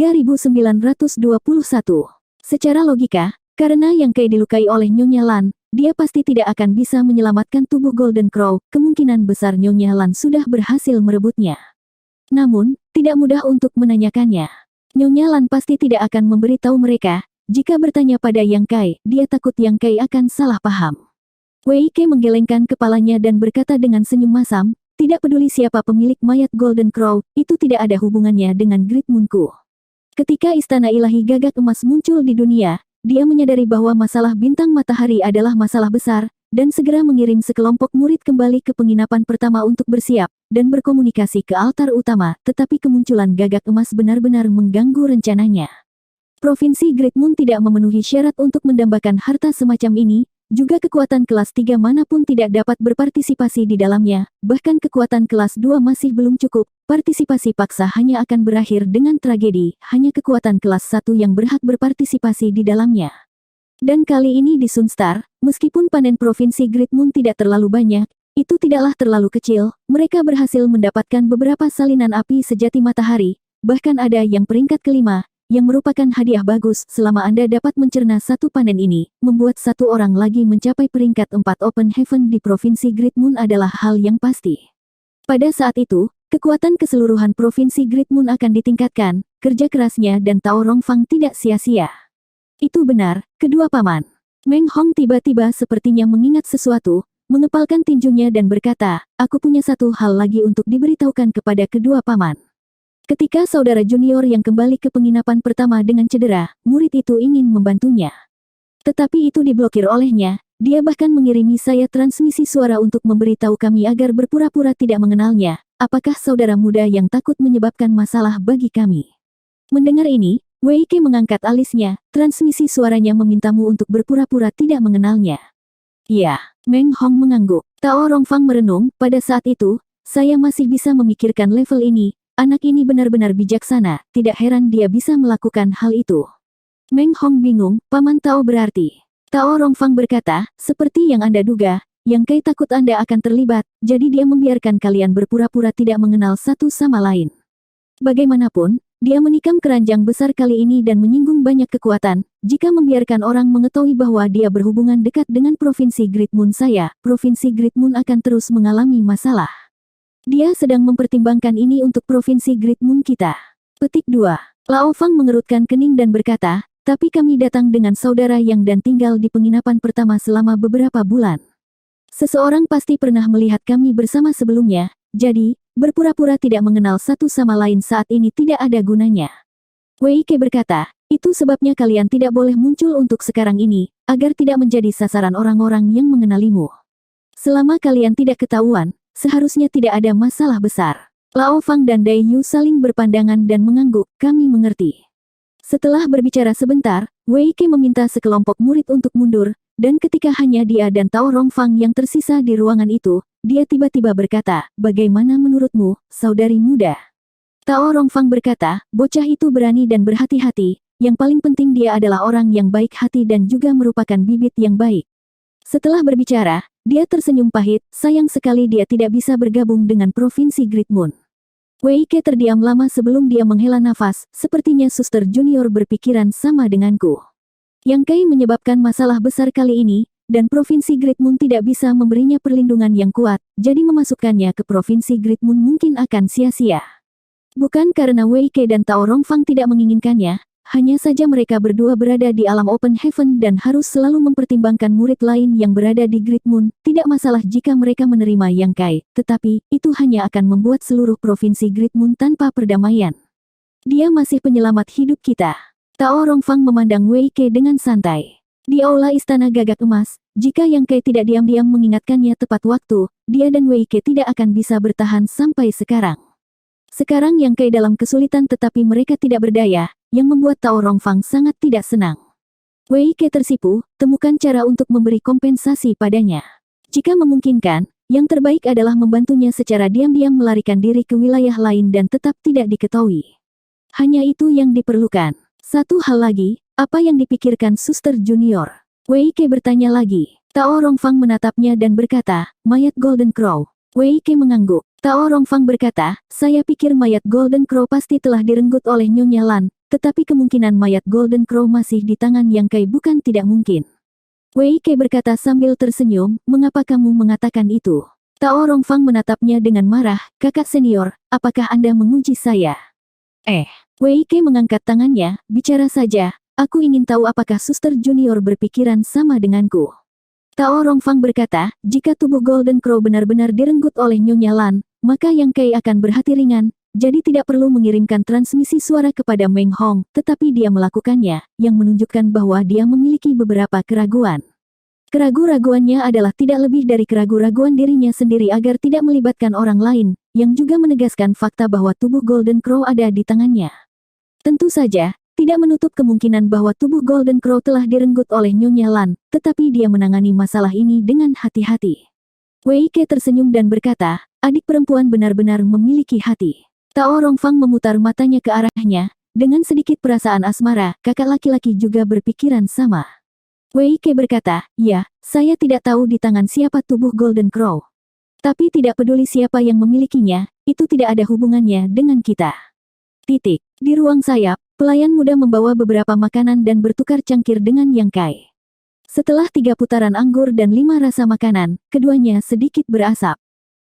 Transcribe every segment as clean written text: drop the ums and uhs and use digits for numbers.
3921. Secara logika, karena Yang Kai dilukai oleh Nyonya Lan, dia pasti tidak akan bisa menyelamatkan tubuh Golden Crow, kemungkinan besar Nyonya Lan sudah berhasil merebutnya. Namun, tidak mudah untuk menanyakannya. Nyonya Lan pasti tidak akan memberitahu mereka, jika bertanya pada Yang Kai, dia takut Yang Kai akan salah paham. Wei Ke menggelengkan kepalanya dan berkata dengan senyum masam, tidak peduli siapa pemilik mayat Golden Crow, itu tidak ada hubungannya dengan Great Moon-ku. Ketika Istana Ilahi Gagak Emas muncul di dunia, dia menyadari bahwa masalah bintang matahari adalah masalah besar, dan segera mengirim sekelompok murid kembali ke penginapan pertama untuk bersiap, dan berkomunikasi ke altar utama, tetapi kemunculan Gagak Emas benar-benar mengganggu rencananya. Provinsi Great Moon tidak memenuhi syarat untuk mendambakan harta semacam ini, juga kekuatan kelas 3 manapun tidak dapat berpartisipasi di dalamnya, bahkan kekuatan kelas 2 masih belum cukup, partisipasi paksa hanya akan berakhir dengan tragedi, hanya kekuatan kelas 1 yang berhak berpartisipasi di dalamnya. Dan kali ini di Sunstar, meskipun panen provinsi Great Moon tidak terlalu banyak, itu tidaklah terlalu kecil, mereka berhasil mendapatkan beberapa salinan api sejati matahari, bahkan ada yang peringkat kelima, yang merupakan hadiah bagus selama Anda dapat mencerna satu panen ini, membuat satu orang lagi mencapai peringkat 4 Open Heaven di Provinsi Great Moon adalah hal yang pasti. Pada saat itu, kekuatan keseluruhan Provinsi Great Moon akan ditingkatkan, kerja kerasnya dan Tao Rongfang tidak sia-sia. Itu benar, kedua paman. Meng Hong tiba-tiba sepertinya mengingat sesuatu, mengepalkan tinjunya dan berkata, aku punya satu hal lagi untuk diberitahukan kepada kedua paman. Ketika saudara junior yang kembali ke penginapan pertama dengan cedera, murid itu ingin membantunya. Tetapi itu diblokir olehnya, dia bahkan mengirimi saya transmisi suara untuk memberitahu kami agar berpura-pura tidak mengenalnya. Apakah saudara muda yang takut menyebabkan masalah bagi kami? Mendengar ini, Wei Ke mengangkat alisnya, transmisi suaranya memintamu untuk berpura-pura tidak mengenalnya. Ya, Meng Hong mengangguk. Tao Rongfang merenung, pada saat itu, saya masih bisa memikirkan level ini, anak ini benar-benar bijaksana, tidak heran dia bisa melakukan hal itu. Meng Hong bingung, Paman Tao berarti. Tao Rongfang berkata, seperti yang Anda duga, Yang Kai takut Anda akan terlibat, jadi dia membiarkan kalian berpura-pura tidak mengenal satu sama lain. Bagaimanapun, dia menikam keranjang besar kali ini dan menyinggung banyak kekuatan. Jika membiarkan orang mengetahui bahwa dia berhubungan dekat dengan Provinsi Great Moon saya, Provinsi Great Moon akan terus mengalami masalah. Dia sedang mempertimbangkan ini untuk Provinsi Great Moon kita. Petik 2. Lao Fang mengerutkan kening dan berkata, tapi kami datang dengan saudara yang dan tinggal di penginapan pertama selama beberapa bulan. Seseorang pasti pernah melihat kami bersama sebelumnya, jadi, berpura-pura tidak mengenal satu sama lain saat ini tidak ada gunanya. Wei Ke berkata, itu sebabnya kalian tidak boleh muncul untuk sekarang ini, agar tidak menjadi sasaran orang-orang yang mengenalimu. Selama kalian tidak ketahuan, seharusnya tidak ada masalah besar. Lao Fang dan Dai Yu saling berpandangan dan mengangguk, kami mengerti. Setelah berbicara sebentar, Wei Ke meminta sekelompok murid untuk mundur, dan ketika hanya dia dan Tao Rongfang yang tersisa di ruangan itu, dia tiba-tiba berkata, bagaimana menurutmu, saudari muda? Tao Rongfang berkata, bocah itu berani dan berhati-hati, yang paling penting dia adalah orang yang baik hati dan juga merupakan bibit yang baik. Setelah berbicara, dia tersenyum pahit, sayang sekali dia tidak bisa bergabung dengan Provinsi Great Moon. Wei Ke terdiam lama sebelum dia menghela nafas, sepertinya suster junior berpikiran sama denganku. Yang Kai menyebabkan masalah besar kali ini, dan Provinsi Great Moon tidak bisa memberinya perlindungan yang kuat, jadi memasukkannya ke Provinsi Great Moon mungkin akan sia-sia. Bukan karena Wei Ke dan Tao Rongfang tidak menginginkannya, hanya saja mereka berdua berada di alam Open Heaven dan harus selalu mempertimbangkan murid lain yang berada di Great Moon. Tidak masalah jika mereka menerima Yang Kai, tetapi itu hanya akan membuat seluruh Provinsi Great Moon tanpa perdamaian. Dia masih penyelamat hidup kita. Tao Rongfang memandang Wei Ke dengan santai. Di aula Istana Gagak Emas, jika Yang Kai tidak diam-diam mengingatkannya tepat waktu, dia dan Wei Ke tidak akan bisa bertahan sampai sekarang. Sekarang Yang Kai dalam kesulitan tetapi mereka tidak berdaya, yang membuat Tao Rongfang sangat tidak senang. Wei Ke tersipu, temukan cara untuk memberi kompensasi padanya. Jika memungkinkan, yang terbaik adalah membantunya secara diam-diam melarikan diri ke wilayah lain dan tetap tidak diketahui. Hanya itu yang diperlukan. Satu hal lagi, apa yang dipikirkan suster junior? Wei Ke bertanya lagi. Tao Rongfang menatapnya dan berkata, mayat Golden Crow. Wei Ke mengangguk. Tao Rongfang berkata, saya pikir mayat Golden Crow pasti telah direnggut oleh Nyonya Lan, tetapi kemungkinan mayat Golden Crow masih di tangan Yang Kai bukan tidak mungkin. Wei Ke berkata sambil tersenyum, mengapa kamu mengatakan itu? Tao Rongfang menatapnya dengan marah, kakak senior, apakah Anda menguji saya? Wei Ke mengangkat tangannya, bicara saja, aku ingin tahu apakah suster junior berpikiran sama denganku. Tao Rongfang berkata, jika tubuh Golden Crow benar-benar direnggut oleh Nyonya Lan, maka Yang Kai akan berhati ringan, jadi tidak perlu mengirimkan transmisi suara kepada Meng Hong, tetapi dia melakukannya, yang menunjukkan bahwa dia memiliki beberapa keraguan. Keraguan-raguannya adalah tidak lebih dari keraguan-raguan dirinya sendiri agar tidak melibatkan orang lain, yang juga menegaskan fakta bahwa tubuh Golden Crow ada di tangannya. Tentu saja, tidak menutup kemungkinan bahwa tubuh Golden Crow telah direnggut oleh Nyonya Lan, tetapi dia menangani masalah ini dengan hati-hati. Wei Ke tersenyum dan berkata, adik perempuan benar-benar memiliki hati. Tao Rongfang memutar matanya ke arahnya, dengan sedikit perasaan asmara, kakak laki-laki juga berpikiran sama. Wei Ke berkata, ya, saya tidak tahu di tangan siapa tubuh Golden Crow. Tapi tidak peduli siapa yang memilikinya, itu tidak ada hubungannya dengan kita. Titik. Di ruang sayap, pelayan muda membawa beberapa makanan dan bertukar cangkir dengan Yang Kai. Setelah 3 putaran anggur dan 5 rasa makanan, keduanya sedikit berasap.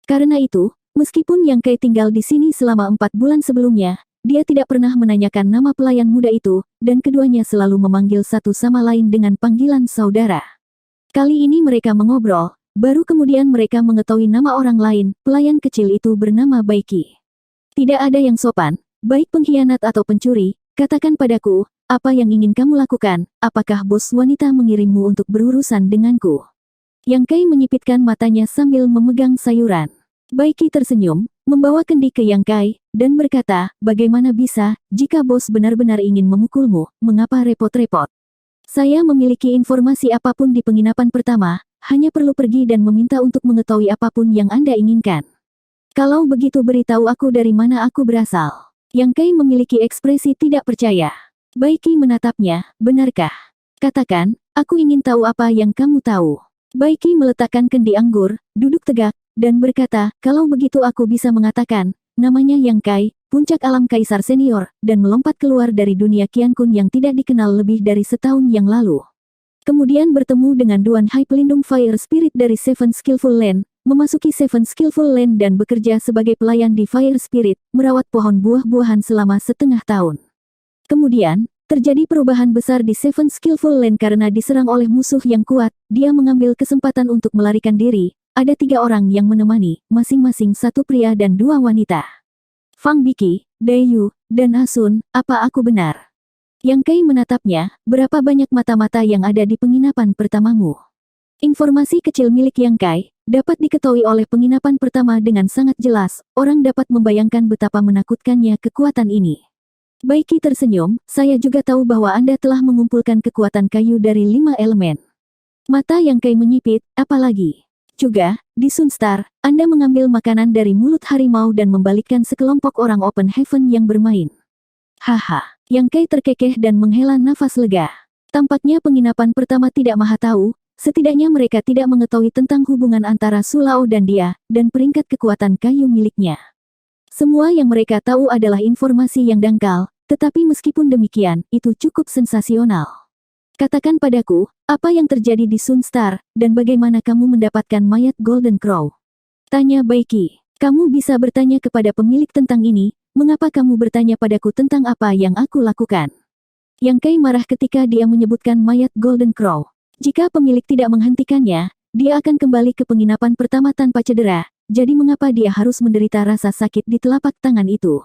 Karena itu, meskipun Yang Kai tinggal di sini selama 4 bulan sebelumnya, dia tidak pernah menanyakan nama pelayan muda itu, dan keduanya selalu memanggil satu sama lain dengan panggilan saudara. Kali ini mereka mengobrol, baru kemudian mereka mengetahui nama orang lain, pelayan kecil itu bernama Baiki. Tidak ada yang sopan, baik pengkhianat atau pencuri, katakan padaku, apa yang ingin kamu lakukan, apakah bos wanita mengirimmu untuk berurusan denganku? Yang Kai menyipitkan matanya sambil memegang sayuran. Baiki tersenyum, membawa kendi ke Yang Kai, dan berkata, bagaimana bisa, jika bos benar-benar ingin memukulmu, mengapa repot-repot? Saya memiliki informasi apapun di penginapan pertama, hanya perlu pergi dan meminta untuk mengetahui apapun yang Anda inginkan. Kalau begitu beritahu aku dari mana aku berasal. Yang Kai memiliki ekspresi tidak percaya. Baiki menatapnya, benarkah? Katakan, aku ingin tahu apa yang kamu tahu. Baiki meletakkan kendi anggur, duduk tegak, dan berkata, kalau begitu aku bisa mengatakan, namanya Yang Kai, puncak alam kaisar senior, dan melompat keluar dari dunia Qiankun yang tidak dikenal lebih dari setahun yang lalu. Kemudian bertemu dengan Duan Hai pelindung Fire Spirit dari Seven Skillful Land, memasuki Seven Skillful Land dan bekerja sebagai pelayan di Fire Spirit, merawat pohon buah-buahan selama setengah tahun. Kemudian, terjadi perubahan besar di Seven Skillful Land karena diserang oleh musuh yang kuat, dia mengambil kesempatan untuk melarikan diri. Ada 3 orang yang menemani, masing-masing 1 pria dan 2 wanita. Fang Biki, Dayu, dan Asun, apa aku benar? Yang Kai menatapnya, berapa banyak mata-mata yang ada di penginapan pertamamu? Informasi kecil milik Yang Kai, dapat diketahui oleh penginapan pertama dengan sangat jelas, orang dapat membayangkan betapa menakutkannya kekuatan ini. Baiki tersenyum, saya juga tahu bahwa Anda telah mengumpulkan kekuatan kayu dari 5 elemen. Mata Yang Kai menyipit, apalagi? Juga, di Sunstar, Anda mengambil makanan dari mulut harimau dan membalikkan sekelompok orang Open Heaven yang bermain. Haha, Yang Kai terkekeh dan menghela nafas lega. Tampaknya penginapan pertama tidak maha tahu, setidaknya mereka tidak mengetahui tentang hubungan antara Sulao dan dia, dan peringkat kekuatan kayu miliknya. Semua yang mereka tahu adalah informasi yang dangkal, tetapi meskipun demikian, itu cukup sensasional. Katakan padaku, apa yang terjadi di Sunstar, dan bagaimana kamu mendapatkan mayat Golden Crow? Tanya Baiki. Kamu bisa bertanya kepada pemilik tentang ini, mengapa kamu bertanya padaku tentang apa yang aku lakukan? Yang Kai marah ketika dia menyebutkan mayat Golden Crow. Jika pemilik tidak menghentikannya, dia akan kembali ke penginapan pertama tanpa cedera, jadi mengapa dia harus menderita rasa sakit di telapak tangan itu?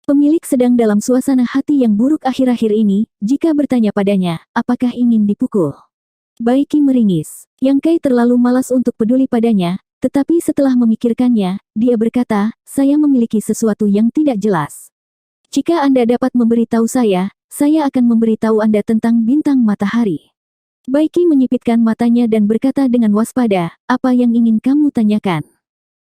Pemilik sedang dalam suasana hati yang buruk akhir-akhir ini, jika bertanya padanya, apakah ingin dipukul? Baiki meringis. Yang Kai terlalu malas untuk peduli padanya, tetapi setelah memikirkannya, dia berkata, saya memiliki sesuatu yang tidak jelas. Jika Anda dapat memberitahu saya akan memberitahu Anda tentang bintang matahari. Baiki menyipitkan matanya dan berkata dengan waspada, apa yang ingin kamu tanyakan?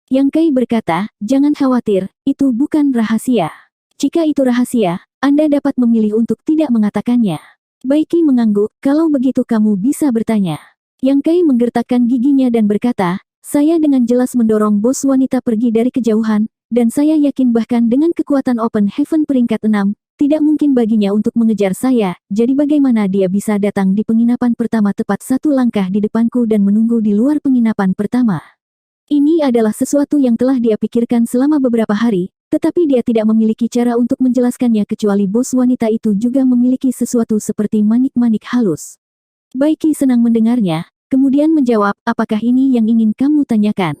Yang Kai berkata, jangan khawatir, itu bukan rahasia. Jika itu rahasia, Anda dapat memilih untuk tidak mengatakannya. Baiki mengangguk, kalau begitu kamu bisa bertanya. Yang Kai menggertakkan giginya dan berkata, saya dengan jelas mendorong bos wanita pergi dari kejauhan, dan saya yakin bahkan dengan kekuatan Open Heaven peringkat 6, Tidak mungkin baginya untuk mengejar saya, jadi bagaimana dia bisa datang di penginapan pertama tepat satu langkah di depanku dan menunggu di luar penginapan pertama? Ini adalah sesuatu yang telah dia pikirkan selama beberapa hari, tetapi dia tidak memiliki cara untuk menjelaskannya kecuali bos wanita itu juga memiliki sesuatu seperti manik-manik halus. Baiki senang mendengarnya, kemudian menjawab, apakah ini yang ingin kamu tanyakan?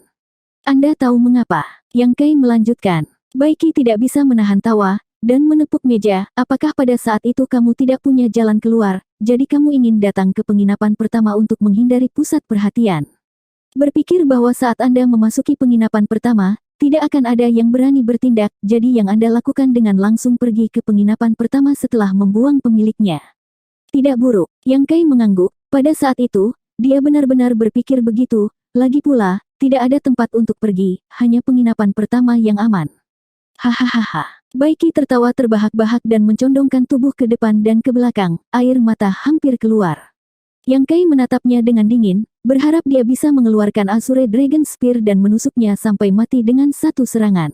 Anda tahu mengapa? Yang Kai melanjutkan. Baiki tidak bisa menahan tawa, dan menepuk meja, apakah pada saat itu kamu tidak punya jalan keluar, jadi kamu ingin datang ke penginapan pertama untuk menghindari pusat perhatian. Berpikir bahwa saat Anda memasuki penginapan pertama, tidak akan ada yang berani bertindak, jadi yang Anda lakukan dengan langsung pergi ke penginapan pertama setelah membuang pemiliknya. Tidak buruk, Yang Kai mengangguk, pada saat itu, dia benar-benar berpikir begitu, lagi pula, tidak ada tempat untuk pergi, hanya penginapan pertama yang aman. Hahaha. Baiki tertawa terbahak-bahak dan mencondongkan tubuh ke depan dan ke belakang, air mata hampir keluar. Yang Kai menatapnya dengan dingin, berharap dia bisa mengeluarkan Azure Dragon Spear dan menusuknya sampai mati dengan satu serangan.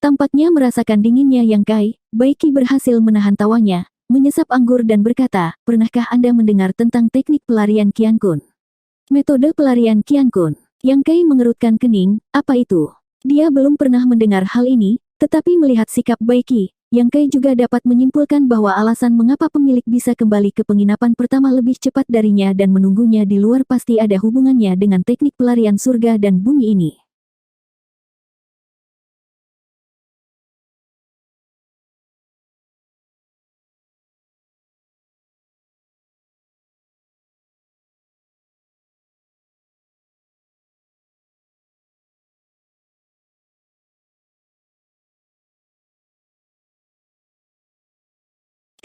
Tampaknya merasakan dinginnya Yang Kai, Baiki berhasil menahan tawanya, menyesap anggur dan berkata, pernahkah Anda mendengar tentang teknik pelarian Qian Kun? Metode pelarian Qian Kun. Yang Kai mengerutkan kening, apa itu? Dia belum pernah mendengar hal ini, tetapi melihat sikap Baiki, Yang Kai juga dapat menyimpulkan bahwa alasan mengapa pemilik bisa kembali ke penginapan pertama lebih cepat darinya dan menunggunya di luar pasti ada hubungannya dengan teknik pelarian surga dan bumi ini.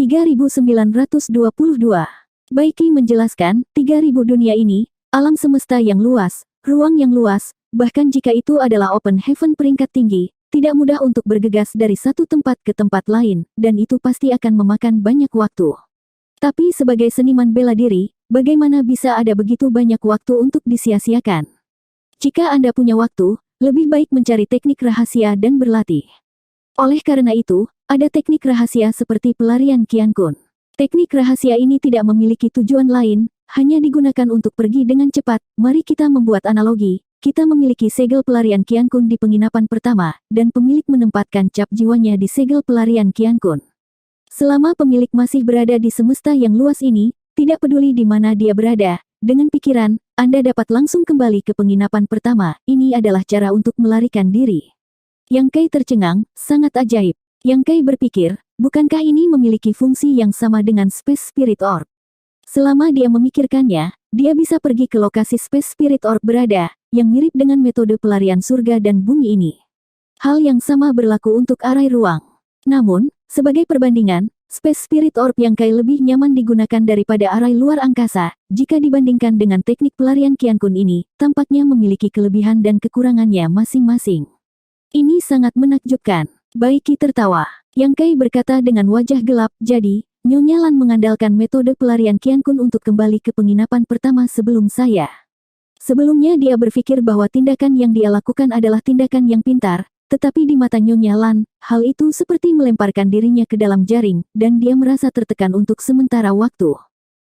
(3922) Baiki menjelaskan, 3000 dunia ini, alam semesta yang luas, ruang yang luas, bahkan jika itu adalah open heaven peringkat tinggi, tidak mudah untuk bergegas dari satu tempat ke tempat lain, dan itu pasti akan memakan banyak waktu. Tapi sebagai seniman bela diri, bagaimana bisa ada begitu banyak waktu untuk disia-siakan? Jika Anda punya waktu, lebih baik mencari teknik rahasia dan berlatih. Oleh karena itu, ada teknik rahasia seperti pelarian Qian Kun. Teknik rahasia ini tidak memiliki tujuan lain, hanya digunakan untuk pergi dengan cepat. Mari kita membuat analogi. Kita memiliki segel pelarian Qian Kun di penginapan pertama, dan pemilik menempatkan cap jiwanya di segel pelarian Qian Kun. Selama pemilik masih berada di semesta yang luas ini, tidak peduli di mana dia berada, dengan pikiran, Anda dapat langsung kembali ke penginapan pertama. Ini adalah cara untuk melarikan diri. Yang Kai tercengang, sangat ajaib. Yang Kai berpikir, bukankah ini memiliki fungsi yang sama dengan Space Spirit Orb? Selama dia memikirkannya, dia bisa pergi ke lokasi Space Spirit Orb berada, yang mirip dengan metode pelarian surga dan bumi ini. Hal yang sama berlaku untuk arai ruang. Namun, sebagai perbandingan, Space Spirit Orb Yang Kai lebih nyaman digunakan daripada arai luar angkasa, jika dibandingkan dengan teknik pelarian Qian Kun ini, tampaknya memiliki kelebihan dan kekurangannya masing-masing. Ini sangat menakjubkan. Baiki tertawa. Yang Kai berkata dengan wajah gelap, jadi, Nyonya Lan mengandalkan metode pelarian Qian Kun untuk kembali ke penginapan pertama sebelum saya. Sebelumnya dia berpikir bahwa tindakan yang dia lakukan adalah tindakan yang pintar, tetapi di mata Nyonya Lan, hal itu seperti melemparkan dirinya ke dalam jaring, dan dia merasa tertekan untuk sementara waktu.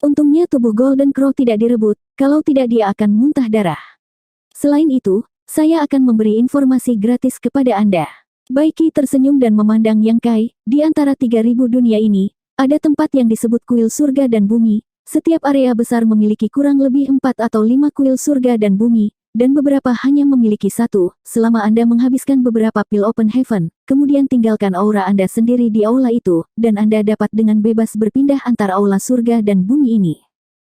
Untungnya tubuh Golden Crow tidak direbut, kalau tidak dia akan muntah darah. Selain itu, saya akan memberi informasi gratis kepada Anda. Baiki tersenyum dan memandang Yang Kai, di antara 3000 dunia ini, ada tempat yang disebut kuil surga dan bumi. Setiap area besar memiliki kurang lebih 4 atau 5 kuil surga dan bumi, dan beberapa hanya memiliki satu. Selama Anda menghabiskan beberapa pil open heaven, kemudian tinggalkan aura Anda sendiri di aula itu, dan Anda dapat dengan bebas berpindah antar aula surga dan bumi ini.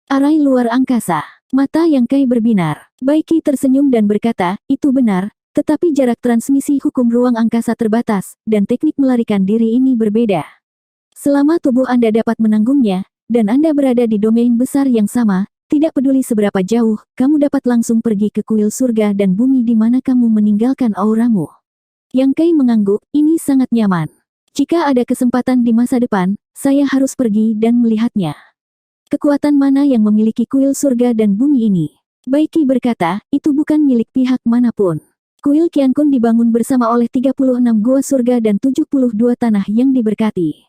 Arai luar angkasa. Mata Yang Kai berbinar. Baiki tersenyum dan berkata, itu benar, tetapi jarak transmisi hukum ruang angkasa terbatas, dan teknik melarikan diri ini berbeda. Selama tubuh Anda dapat menanggungnya, dan Anda berada di domain besar yang sama, tidak peduli seberapa jauh, kamu dapat langsung pergi ke kuil surga dan bumi di mana kamu meninggalkan auramu. Yang Kai mengangguk, ini sangat nyaman. Jika ada kesempatan di masa depan, saya harus pergi dan melihatnya. Kekuatan mana yang memiliki kuil surga dan bumi ini? Baiki berkata, itu bukan milik pihak manapun. Kuil Qian Kun dibangun bersama oleh 36 gua surga dan 72 tanah yang diberkati.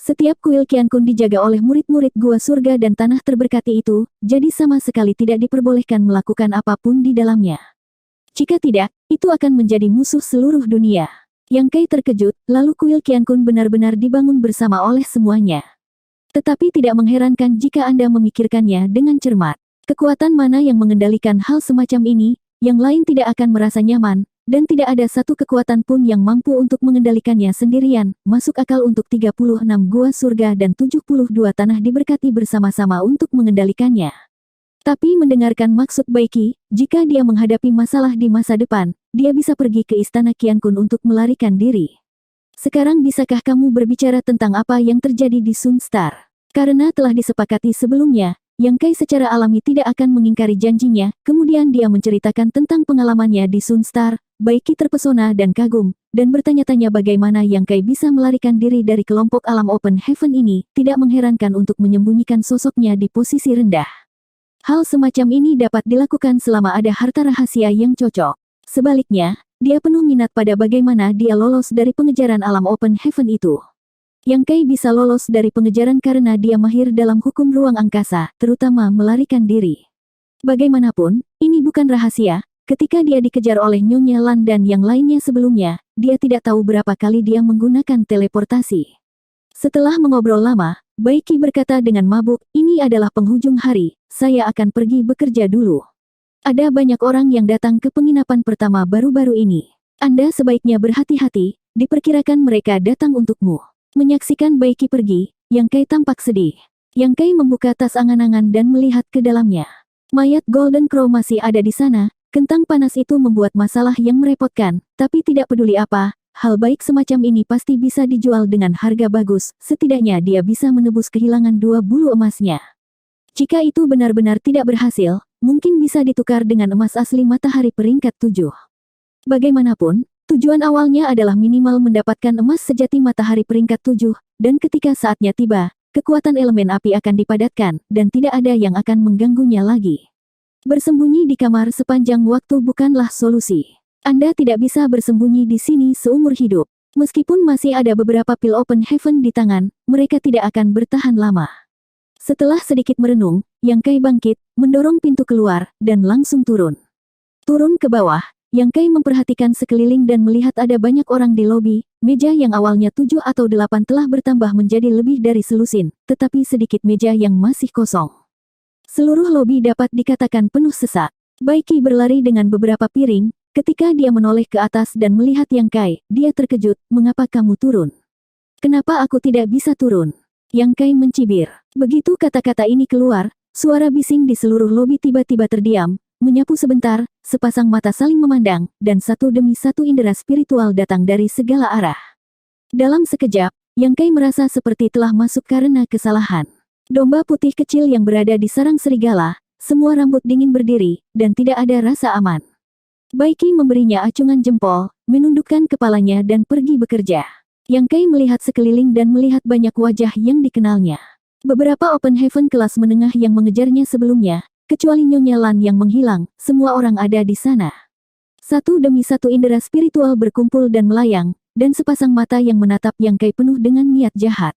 Setiap kuil Qiankun dijaga oleh murid-murid gua surga dan tanah terberkati itu, jadi sama sekali tidak diperbolehkan melakukan apapun di dalamnya. Jika tidak, itu akan menjadi musuh seluruh dunia. Yang Kai terkejut, lalu kuil Qiankun benar-benar dibangun bersama oleh semuanya. Tetapi tidak mengherankan jika Anda memikirkannya dengan cermat. Kekuatan mana yang mengendalikan hal semacam ini, yang lain tidak akan merasa nyaman, dan tidak ada satu kekuatan pun yang mampu untuk mengendalikannya sendirian. Masuk akal untuk 36 gua surga dan 72 tanah diberkati bersama-sama untuk mengendalikannya. Tapi mendengarkan maksud Baiki, jika dia menghadapi masalah di masa depan, dia bisa pergi ke istana Qiankun untuk melarikan diri. Sekarang bisakah kamu berbicara tentang apa yang terjadi di Sunstar? Karena telah disepakati sebelumnya, Yang Kai secara alami tidak akan mengingkari janjinya, kemudian dia menceritakan tentang pengalamannya di Sunstar. Baiki terpesona dan kagum, dan bertanya-tanya bagaimana Yang Kai bisa melarikan diri dari kelompok alam Open Heaven ini, tidak mengherankan untuk menyembunyikan sosoknya di posisi rendah. Hal semacam ini dapat dilakukan selama ada harta rahasia yang cocok. Sebaliknya, dia penuh minat pada bagaimana dia lolos dari pengejaran alam Open Heaven itu. Yang Kai bisa lolos dari pengejaran karena dia mahir dalam hukum ruang angkasa, terutama melarikan diri. Bagaimanapun, ini bukan rahasia, ketika dia dikejar oleh Nyonya Lan dan yang lainnya sebelumnya, dia tidak tahu berapa kali dia menggunakan teleportasi. Setelah mengobrol lama, Baiki berkata dengan mabuk, ini adalah penghujung hari, saya akan pergi bekerja dulu. Ada banyak orang yang datang ke penginapan pertama baru-baru ini. Anda sebaiknya berhati-hati, diperkirakan mereka datang untukmu. Menyaksikan Baiki pergi, Yang Kai tampak sedih. Yang Kai membuka tas angan-angan dan melihat ke dalamnya. Mayat Golden Crow masih ada di sana, kentang panas itu membuat masalah yang merepotkan, tapi tidak peduli apa, hal baik semacam ini pasti bisa dijual dengan harga bagus, setidaknya dia bisa menebus kehilangan 2 bulu emasnya. Jika itu benar-benar tidak berhasil, mungkin bisa ditukar dengan emas asli matahari peringkat 7. Bagaimanapun, tujuan awalnya adalah minimal mendapatkan emas sejati matahari peringkat 7, dan ketika saatnya tiba, kekuatan elemen api akan dipadatkan, dan tidak ada yang akan mengganggunya lagi. Bersembunyi di kamar sepanjang waktu bukanlah solusi. Anda tidak bisa bersembunyi di sini seumur hidup. Meskipun masih ada beberapa pil Open Heaven di tangan, mereka tidak akan bertahan lama. Setelah sedikit merenung, Yang Kai bangkit, mendorong pintu keluar, dan langsung turun. Turun ke bawah, Yang Kai memperhatikan sekeliling dan melihat ada banyak orang di lobi. Meja yang awalnya 7 atau 8 telah bertambah menjadi lebih dari selusin, tetapi sedikit meja yang masih kosong. Seluruh lobi dapat dikatakan penuh sesak. Baiki berlari dengan beberapa piring, ketika dia menoleh ke atas dan melihat Yang Kai, dia terkejut, mengapa kamu turun? Kenapa aku tidak bisa turun? Yang Kai mencibir. Begitu kata-kata ini keluar, suara bising di seluruh lobi tiba-tiba terdiam, menyapu sebentar, sepasang mata saling memandang, dan satu demi satu indera spiritual datang dari segala arah. Dalam sekejap, Yang Kai merasa seperti telah masuk karena kesalahan. Domba putih kecil yang berada di sarang serigala, semua rambut dingin berdiri, dan tidak ada rasa aman. Baiki memberinya acungan jempol, menundukkan kepalanya dan pergi bekerja. Yang Kai melihat sekeliling dan melihat banyak wajah yang dikenalnya. Beberapa Open Heaven kelas menengah yang mengejarnya sebelumnya, kecuali Nyonya Lan yang menghilang, semua orang ada di sana. Satu demi satu indera spiritual berkumpul dan melayang, dan sepasang mata yang menatap Yang Kai penuh dengan niat jahat.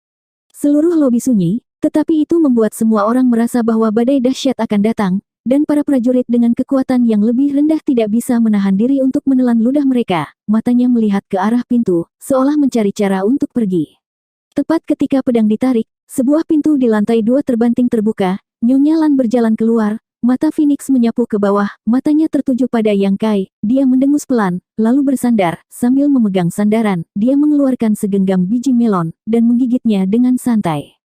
Seluruh lobi sunyi, tetapi itu membuat semua orang merasa bahwa badai dahsyat akan datang, dan para prajurit dengan kekuatan yang lebih rendah tidak bisa menahan diri untuk menelan ludah mereka. Matanya melihat ke arah pintu, seolah mencari cara untuk pergi. Tepat ketika pedang ditarik, sebuah pintu di lantai 2 terbanting terbuka, Nyonya Lan berjalan keluar, mata Phoenix menyapu ke bawah, matanya tertuju pada Yang Kai, dia mendengus pelan, lalu bersandar, sambil memegang sandaran, dia mengeluarkan segenggam biji melon, dan menggigitnya dengan santai.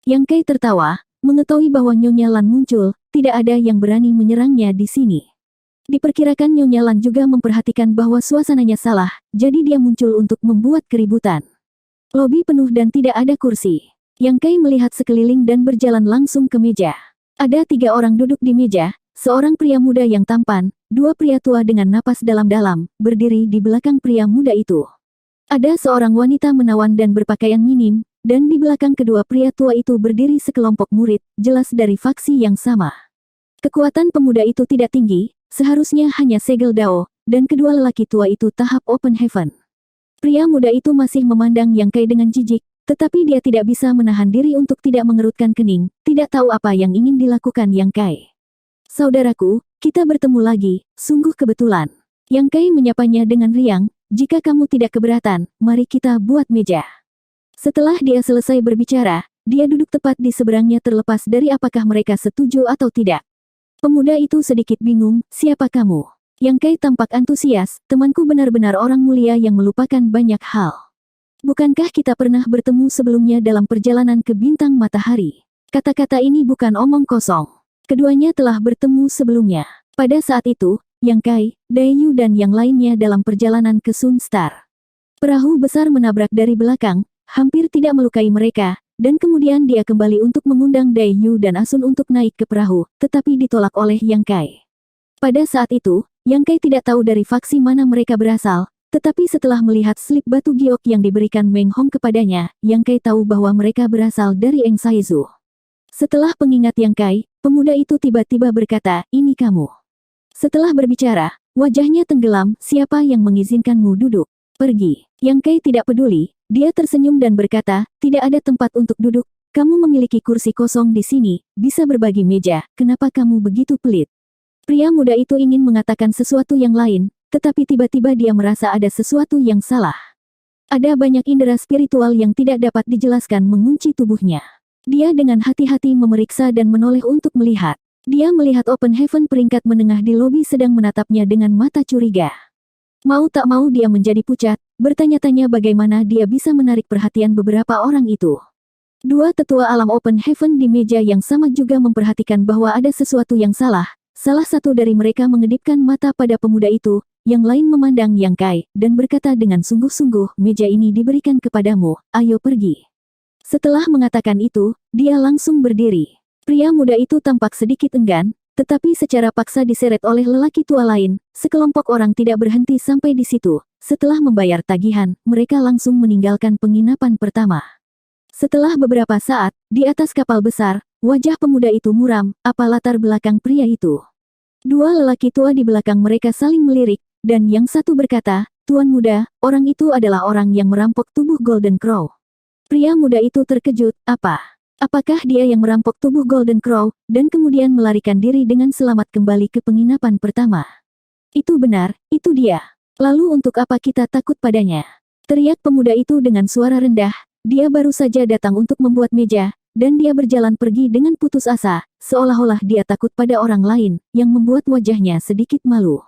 Yang Kai tertawa, mengetahui bahwa Nyonya Lan muncul, tidak ada yang berani menyerangnya di sini. Diperkirakan Nyonya Lan juga memperhatikan bahwa suasananya salah, jadi dia muncul untuk membuat keributan. Lobi penuh dan tidak ada kursi. Yang Kai melihat sekeliling dan berjalan langsung ke meja. Ada 3 orang duduk di meja, seorang pria muda yang tampan, 2 pria tua dengan napas dalam-dalam, berdiri di belakang pria muda itu. Ada seorang wanita menawan dan berpakaian minim, dan di belakang kedua pria tua itu berdiri sekelompok murid, jelas dari faksi yang sama. Kekuatan pemuda itu tidak tinggi, seharusnya hanya segel dao, dan kedua lelaki tua itu tahap Open Heaven. Pria muda itu masih memandang Yang Kai dengan jijik, Tetapi dia tidak bisa menahan diri untuk tidak mengerutkan kening, tidak tahu apa yang ingin dilakukan Yang Kai. Saudaraku, kita bertemu lagi, sungguh kebetulan. Yang Kai menyapanya dengan riang, jika kamu tidak keberatan, mari kita buat meja. Setelah dia selesai berbicara, dia duduk tepat di seberangnya terlepas dari apakah mereka setuju atau tidak. Pemuda itu sedikit bingung, siapa kamu? Yang Kai tampak antusias, temanku benar-benar orang mulia yang melupakan banyak hal. Bukankah kita pernah bertemu sebelumnya dalam perjalanan ke bintang matahari? Kata-kata ini bukan omong kosong. Keduanya telah bertemu sebelumnya. Pada saat itu, Yang Kai, Dayu dan yang lainnya dalam perjalanan ke Sun Star. Perahu besar menabrak dari belakang, hampir tidak melukai mereka, dan kemudian dia kembali untuk mengundang Dayu dan Asun untuk naik ke perahu, tetapi ditolak oleh Yang Kai. Pada saat itu, Yang Kai tidak tahu dari faksi mana mereka berasal, tetapi setelah melihat slip batu giok yang diberikan Meng Hong kepadanya, Yang Kai tahu bahwa mereka berasal dari Eng Saizu. Setelah pengingat Yang Kai, pemuda itu tiba-tiba berkata, ini kamu. Setelah berbicara, wajahnya tenggelam, siapa yang mengizinkanmu duduk? Pergi. Yang Kai tidak peduli, dia tersenyum dan berkata, tidak ada tempat untuk duduk, kamu memiliki kursi kosong di sini, bisa berbagi meja, kenapa kamu begitu pelit? Pria muda itu ingin mengatakan sesuatu yang lain, tetapi tiba-tiba dia merasa ada sesuatu yang salah. Ada banyak indera spiritual yang tidak dapat dijelaskan mengunci tubuhnya. Dia dengan hati-hati memeriksa dan menoleh untuk melihat. Dia melihat Open Heaven peringkat menengah di lobi sedang menatapnya dengan mata curiga. Mau tak mau dia menjadi pucat, bertanya-tanya bagaimana dia bisa menarik perhatian beberapa orang itu. Dua tetua alam Open Heaven di meja yang sama juga memperhatikan bahwa ada sesuatu yang salah. Salah satu dari mereka mengedipkan mata pada pemuda itu, yang lain memandang Yang Kai, dan berkata dengan sungguh-sungguh, meja ini diberikan kepadamu, ayo pergi. Setelah mengatakan itu, dia langsung berdiri. Pria muda itu tampak sedikit enggan, tetapi secara paksa diseret oleh lelaki tua lain, sekelompok orang tidak berhenti sampai di situ. Setelah membayar tagihan, mereka langsung meninggalkan penginapan pertama. Setelah beberapa saat, di atas kapal besar, wajah pemuda itu muram, apa latar belakang pria itu? Dua lelaki tua di belakang mereka saling melirik, dan yang satu berkata, Tuan muda, orang itu adalah orang yang merampok tubuh Golden Crow. Pria muda itu terkejut, apa? Apakah dia yang merampok tubuh Golden Crow, dan kemudian melarikan diri dengan selamat kembali ke penginapan pertama? Itu benar, itu dia. Lalu untuk apa kita takut padanya? Teriak pemuda itu dengan suara rendah, dia baru saja datang untuk membuat meja, dan dia berjalan pergi dengan putus asa, seolah-olah dia takut pada orang lain, yang membuat wajahnya sedikit malu.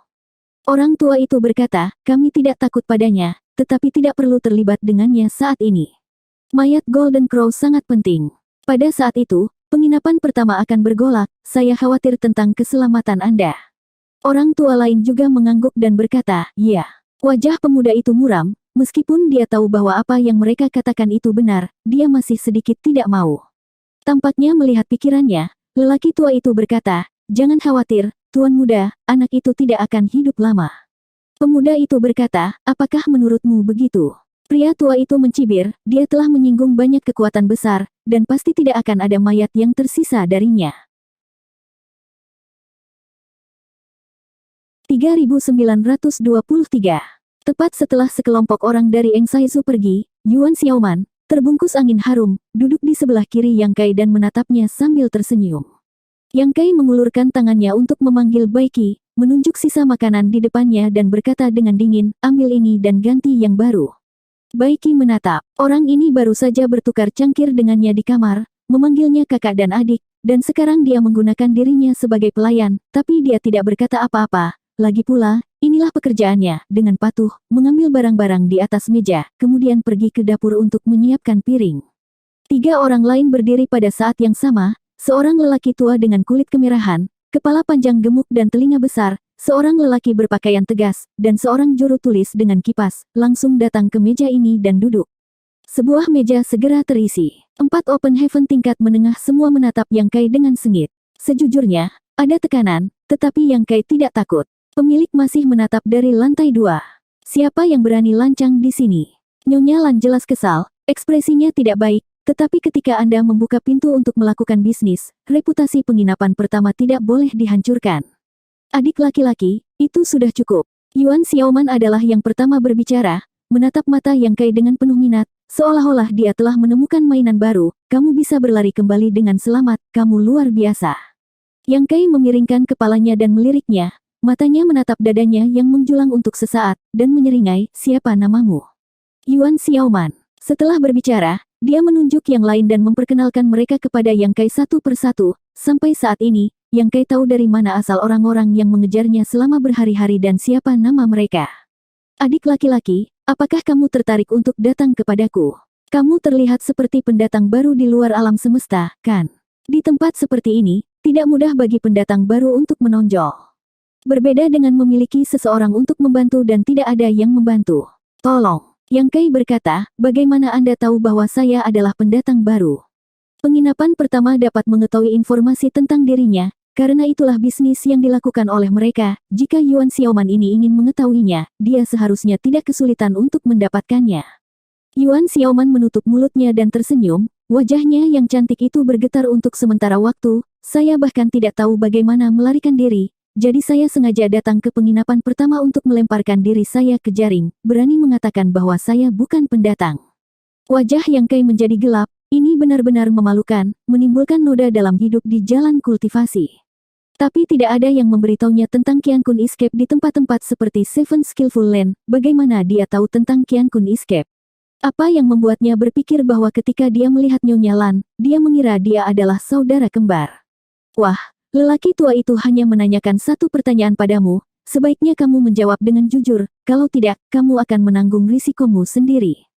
Orang tua itu berkata, kami tidak takut padanya, tetapi tidak perlu terlibat dengannya saat ini. Mayat Golden Crow sangat penting. Pada saat itu, penginapan pertama akan bergolak, saya khawatir tentang keselamatan Anda. Orang tua lain juga mengangguk dan berkata, ya. Wajah pemuda itu muram, meskipun dia tahu bahwa apa yang mereka katakan itu benar, dia masih sedikit tidak mau. Tampaknya melihat pikirannya, lelaki tua itu berkata, jangan khawatir, Tuan muda, anak itu tidak akan hidup lama. Pemuda itu berkata, apakah menurutmu begitu? Pria tua itu mencibir, dia telah menyinggung banyak kekuatan besar, dan pasti tidak akan ada mayat yang tersisa darinya. 3923. Tepat setelah sekelompok orang dari Eng Saizu pergi, Yuan Xiaoman, terbungkus angin harum, duduk di sebelah kiri Yang Kai dan menatapnya sambil tersenyum. Yang Kai mengulurkan tangannya untuk memanggil Baiki, menunjuk sisa makanan di depannya dan berkata dengan dingin, ambil ini dan ganti yang baru. Baiki menatap, orang ini baru saja bertukar cangkir dengannya di kamar, memanggilnya kakak dan adik, dan sekarang dia menggunakan dirinya sebagai pelayan, tapi dia tidak berkata apa-apa. Lagi pula, inilah pekerjaannya, dengan patuh, mengambil barang-barang di atas meja, kemudian pergi ke dapur untuk menyiapkan piring. Tiga orang lain berdiri pada saat yang sama, seorang lelaki tua dengan kulit kemerahan, kepala panjang gemuk dan telinga besar, seorang lelaki berpakaian tegas, dan seorang juru tulis dengan kipas, langsung datang ke meja ini dan duduk. Sebuah meja segera terisi. 4 Open Heaven tingkat menengah semua menatap Yang Kai dengan sengit. Sejujurnya, ada tekanan, tetapi Yang Kai tidak takut. Pemilik masih menatap dari lantai 2. Siapa yang berani lancang di sini? Nyonya Lan jelas kesal, ekspresinya tidak baik, tetapi ketika Anda membuka pintu untuk melakukan bisnis, reputasi penginapan pertama tidak boleh dihancurkan. Adik laki-laki, itu sudah cukup. Yuan Xiaoman adalah yang pertama berbicara, menatap mata Yang Kai dengan penuh minat, seolah-olah dia telah menemukan mainan baru. Kamu bisa berlari kembali dengan selamat, kamu luar biasa. Yang Kai memiringkan kepalanya dan meliriknya, matanya menatap dadanya yang menjulang untuk sesaat, dan menyeringai, siapa namamu? Yuan Xiaoman. Setelah berbicara, dia menunjuk yang lain dan memperkenalkan mereka kepada Yang Kai satu persatu. Sampai saat ini, Yang Kai tahu dari mana asal orang-orang yang mengejarnya selama berhari-hari dan siapa nama mereka. Adik laki-laki, apakah kamu tertarik untuk datang kepadaku? Kamu terlihat seperti pendatang baru di luar alam semesta, kan? Di tempat seperti ini, tidak mudah bagi pendatang baru untuk menonjol. Berbeda dengan memiliki seseorang untuk membantu dan tidak ada yang membantu. Tolong. Yang Kai berkata, bagaimana Anda tahu bahwa saya adalah pendatang baru? Penginapan pertama dapat mengetahui informasi tentang dirinya, karena itulah bisnis yang dilakukan oleh mereka. Jika Yuan Xiaoman ini ingin mengetahuinya, dia seharusnya tidak kesulitan untuk mendapatkannya. Yuan Xiaoman menutup mulutnya dan tersenyum, wajahnya yang cantik itu bergetar untuk sementara waktu. Saya bahkan tidak tahu bagaimana melarikan diri. Jadi saya sengaja datang ke penginapan pertama untuk melemparkan diri saya ke jaring, berani mengatakan bahwa saya bukan pendatang. Wajah Yang Kai menjadi gelap, ini benar-benar memalukan, menimbulkan noda dalam hidup di jalan kultivasi. Tapi tidak ada yang memberitahunya tentang Qian Kun Escape di tempat-tempat seperti Seven Skillful Land. Bagaimana dia tahu tentang Qian Kun Escape? Apa yang membuatnya berpikir bahwa ketika dia melihat Nyonya Lan, dia mengira dia adalah saudara kembar? Wah! Lelaki tua itu hanya menanyakan satu pertanyaan padamu, sebaiknya kamu menjawab dengan jujur, kalau tidak, kamu akan menanggung risikomu sendiri.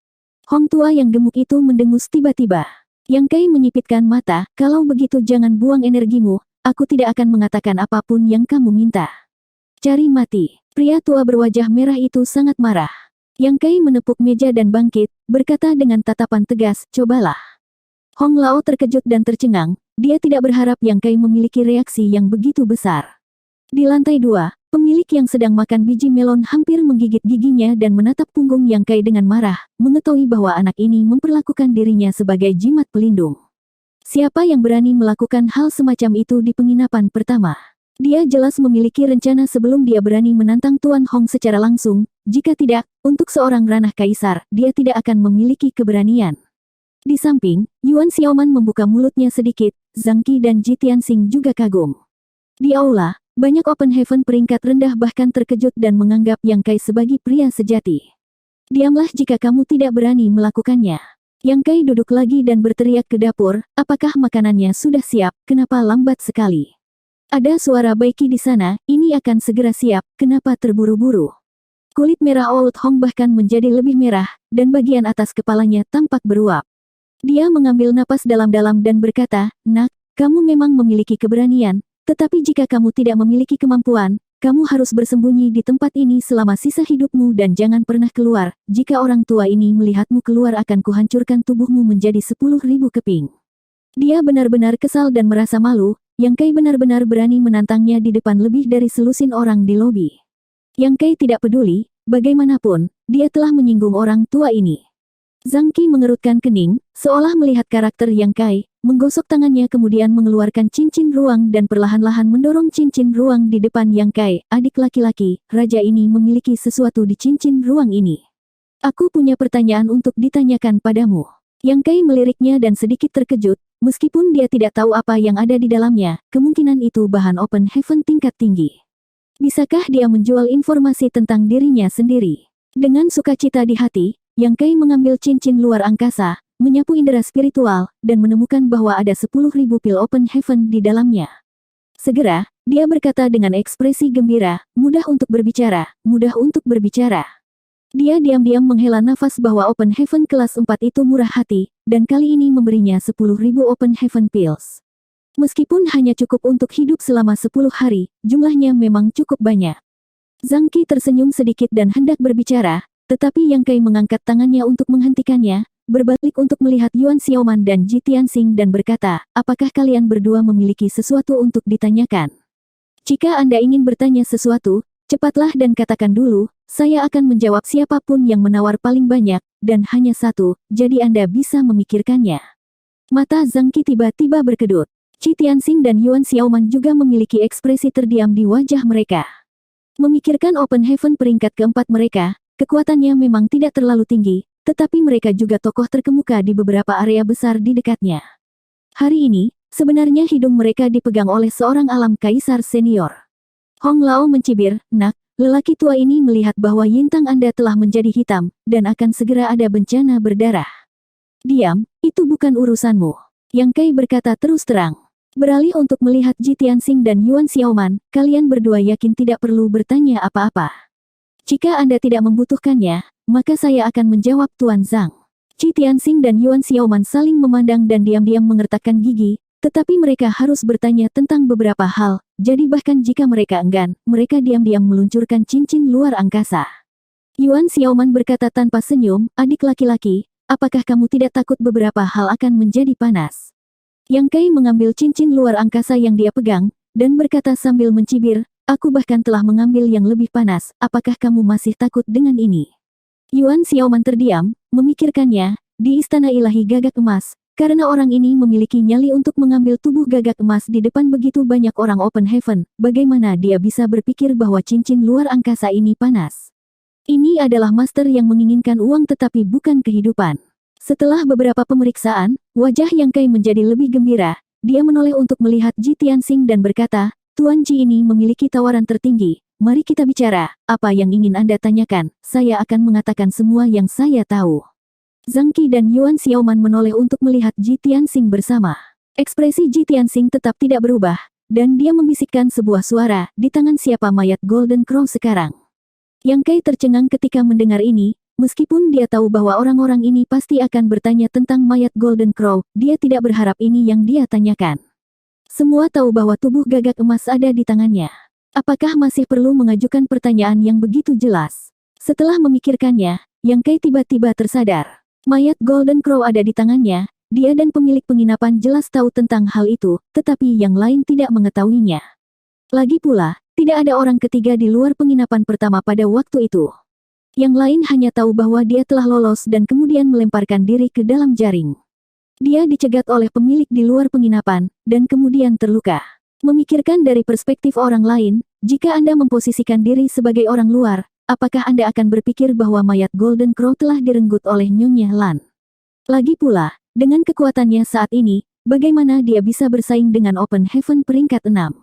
Hong tua yang gemuk itu mendengus tiba-tiba. Yang Kai menyipitkan mata, kalau begitu jangan buang energimu, aku tidak akan mengatakan apapun yang kamu minta. Cari mati. Pria tua berwajah merah itu sangat marah. Yang Kai menepuk meja dan bangkit, berkata dengan tatapan tegas, cobalah. Hong Lao terkejut dan tercengang. Dia tidak berharap Yang Kai memiliki reaksi yang begitu besar. Di lantai 2, pemilik yang sedang makan biji melon hampir menggigit giginya dan menatap punggung Yang Kai dengan marah, mengetahui bahwa anak ini memperlakukan dirinya sebagai jimat pelindung. Siapa yang berani melakukan hal semacam itu di penginapan pertama? Dia jelas memiliki rencana sebelum dia berani menantang Tuan Hong secara langsung. Jika tidak, untuk seorang ranah kaisar, dia tidak akan memiliki keberanian. Di samping, Yuan Xiaoman membuka mulutnya sedikit, Zhang Qi dan Ji Tianxing juga kagum. Di aula, banyak Open Heaven peringkat rendah bahkan terkejut dan menganggap Yang Kai sebagai pria sejati. Diamlah jika kamu tidak berani melakukannya. Yang Kai duduk lagi dan berteriak ke dapur, apakah makanannya sudah siap, kenapa lambat sekali? Ada suara Baiki di sana, ini akan segera siap, kenapa terburu-buru? Kulit merah Old Hong bahkan menjadi lebih merah, dan bagian atas kepalanya tampak beruap. Dia mengambil napas dalam-dalam dan berkata, nak, kamu memang memiliki keberanian, tetapi jika kamu tidak memiliki kemampuan, kamu harus bersembunyi di tempat ini selama sisa hidupmu dan jangan pernah keluar. Jika orang tua ini melihatmu keluar akan kuhancurkan tubuhmu menjadi 10.000 keping. Dia benar-benar kesal dan merasa malu, Yang Kai benar-benar berani menantangnya di depan lebih dari selusin orang di lobi. Yang Kai tidak peduli, bagaimanapun, dia telah menyinggung orang tua ini. Zhang Qi mengerutkan kening, seolah melihat karakter Yang Kai, menggosok tangannya kemudian mengeluarkan cincin ruang dan perlahan-lahan mendorong cincin ruang di depan Yang Kai. Adik laki-laki, raja ini memiliki sesuatu di cincin ruang ini. Aku punya pertanyaan untuk ditanyakan padamu. Yang Kai meliriknya dan sedikit terkejut, meskipun dia tidak tahu apa yang ada di dalamnya, kemungkinan itu bahan Open Heaven tingkat tinggi. Bisakah dia menjual informasi tentang dirinya sendiri? Dengan sukacita di hati, Yang Kai mengambil cincin luar angkasa, menyapu indera spiritual, dan menemukan bahwa ada 10.000 pil Open Heaven di dalamnya. Segera, dia berkata dengan ekspresi gembira, mudah untuk berbicara, mudah untuk berbicara. Dia diam-diam menghela nafas bahwa Open Heaven kelas 4 itu murah hati, dan kali ini memberinya 10.000 Open Heaven Pills. Meskipun hanya cukup untuk hidup selama 10 hari, jumlahnya memang cukup banyak. Zhang Qi tersenyum sedikit dan hendak berbicara, tetapi Yang Kai mengangkat tangannya untuk menghentikannya, berbalik untuk melihat Yuan Xiaoman dan Ji Tianxing dan berkata, apakah kalian berdua memiliki sesuatu untuk ditanyakan? Jika Anda ingin bertanya sesuatu, cepatlah dan katakan dulu, saya akan menjawab siapapun yang menawar paling banyak, dan hanya satu, jadi Anda bisa memikirkannya. Mata Zhang Qi tiba-tiba berkedut. Ji Tianxing dan Yuan Xiaoman juga memiliki ekspresi terdiam di wajah mereka. Memikirkan Open Heaven peringkat keempat mereka, kekuatannya memang tidak terlalu tinggi, tetapi mereka juga tokoh terkemuka di beberapa area besar di dekatnya. Hari ini, sebenarnya hidung mereka dipegang oleh seorang alam kaisar senior. Hong Lao mencibir, "Nak, lelaki tua ini melihat bahwa Yintang Anda telah menjadi hitam, dan akan segera ada bencana berdarah." "Diam, itu bukan urusanmu." Yang Kai berkata terus terang. Beralih untuk melihat Ji Tianxing dan Yuan Xiaoman, kalian berdua yakin tidak perlu bertanya apa-apa. Jika Anda tidak membutuhkannya, maka saya akan menjawab Tuan Zhang. Ji Tianxing dan Yuan Xiaoman saling memandang dan diam-diam mengertakkan gigi, tetapi mereka harus bertanya tentang beberapa hal, jadi bahkan jika mereka enggan, mereka diam-diam meluncurkan cincin luar angkasa. Yuan Xiaoman berkata tanpa senyum, "Adik laki-laki, apakah kamu tidak takut beberapa hal akan menjadi panas?" Yang Kai mengambil cincin luar angkasa yang dia pegang, dan berkata sambil mencibir, "Aku bahkan telah mengambil yang lebih panas, apakah kamu masih takut dengan ini?" Yuan Xiaoman terdiam, memikirkannya, di Istana Ilahi Gagak Emas, karena orang ini memiliki nyali untuk mengambil tubuh Gagak Emas di depan begitu banyak orang Open Heaven, bagaimana dia bisa berpikir bahwa cincin luar angkasa ini panas? Ini adalah master yang menginginkan uang tetapi bukan kehidupan. Setelah beberapa pemeriksaan, wajah Yang Kai menjadi lebih gembira, dia menoleh untuk melihat Ji Tianxing dan berkata, "Tuan Ji ini memiliki tawaran tertinggi, mari kita bicara, apa yang ingin Anda tanyakan, saya akan mengatakan semua yang saya tahu." Zhang Qi dan Yuan Xiaoman menoleh untuk melihat Ji Tianxing bersama. Ekspresi Ji Tianxing tetap tidak berubah, dan dia membisikkan sebuah suara, "Di tangan siapa mayat Golden Crow sekarang?" Yang Kai tercengang ketika mendengar ini, meskipun dia tahu bahwa orang-orang ini pasti akan bertanya tentang mayat Golden Crow, dia tidak berharap ini yang dia tanyakan. Semua tahu bahwa tubuh Gagak Emas ada di tangannya. Apakah masih perlu mengajukan pertanyaan yang begitu jelas? Setelah memikirkannya, Yang Kai tiba-tiba tersadar. Mayat Golden Crow ada di tangannya, dia dan pemilik penginapan jelas tahu tentang hal itu, tetapi yang lain tidak mengetahuinya. Lagi pula, tidak ada orang ketiga di luar penginapan pertama pada waktu itu. Yang lain hanya tahu bahwa dia telah lolos dan kemudian melemparkan diri ke dalam jaring. Dia dicegat oleh pemilik di luar penginapan, dan kemudian terluka. Memikirkan dari perspektif orang lain, jika Anda memposisikan diri sebagai orang luar, apakah Anda akan berpikir bahwa mayat Golden Crow telah direnggut oleh Nyonya Lan? Lagi pula, dengan kekuatannya saat ini, bagaimana dia bisa bersaing dengan Open Heaven peringkat 6?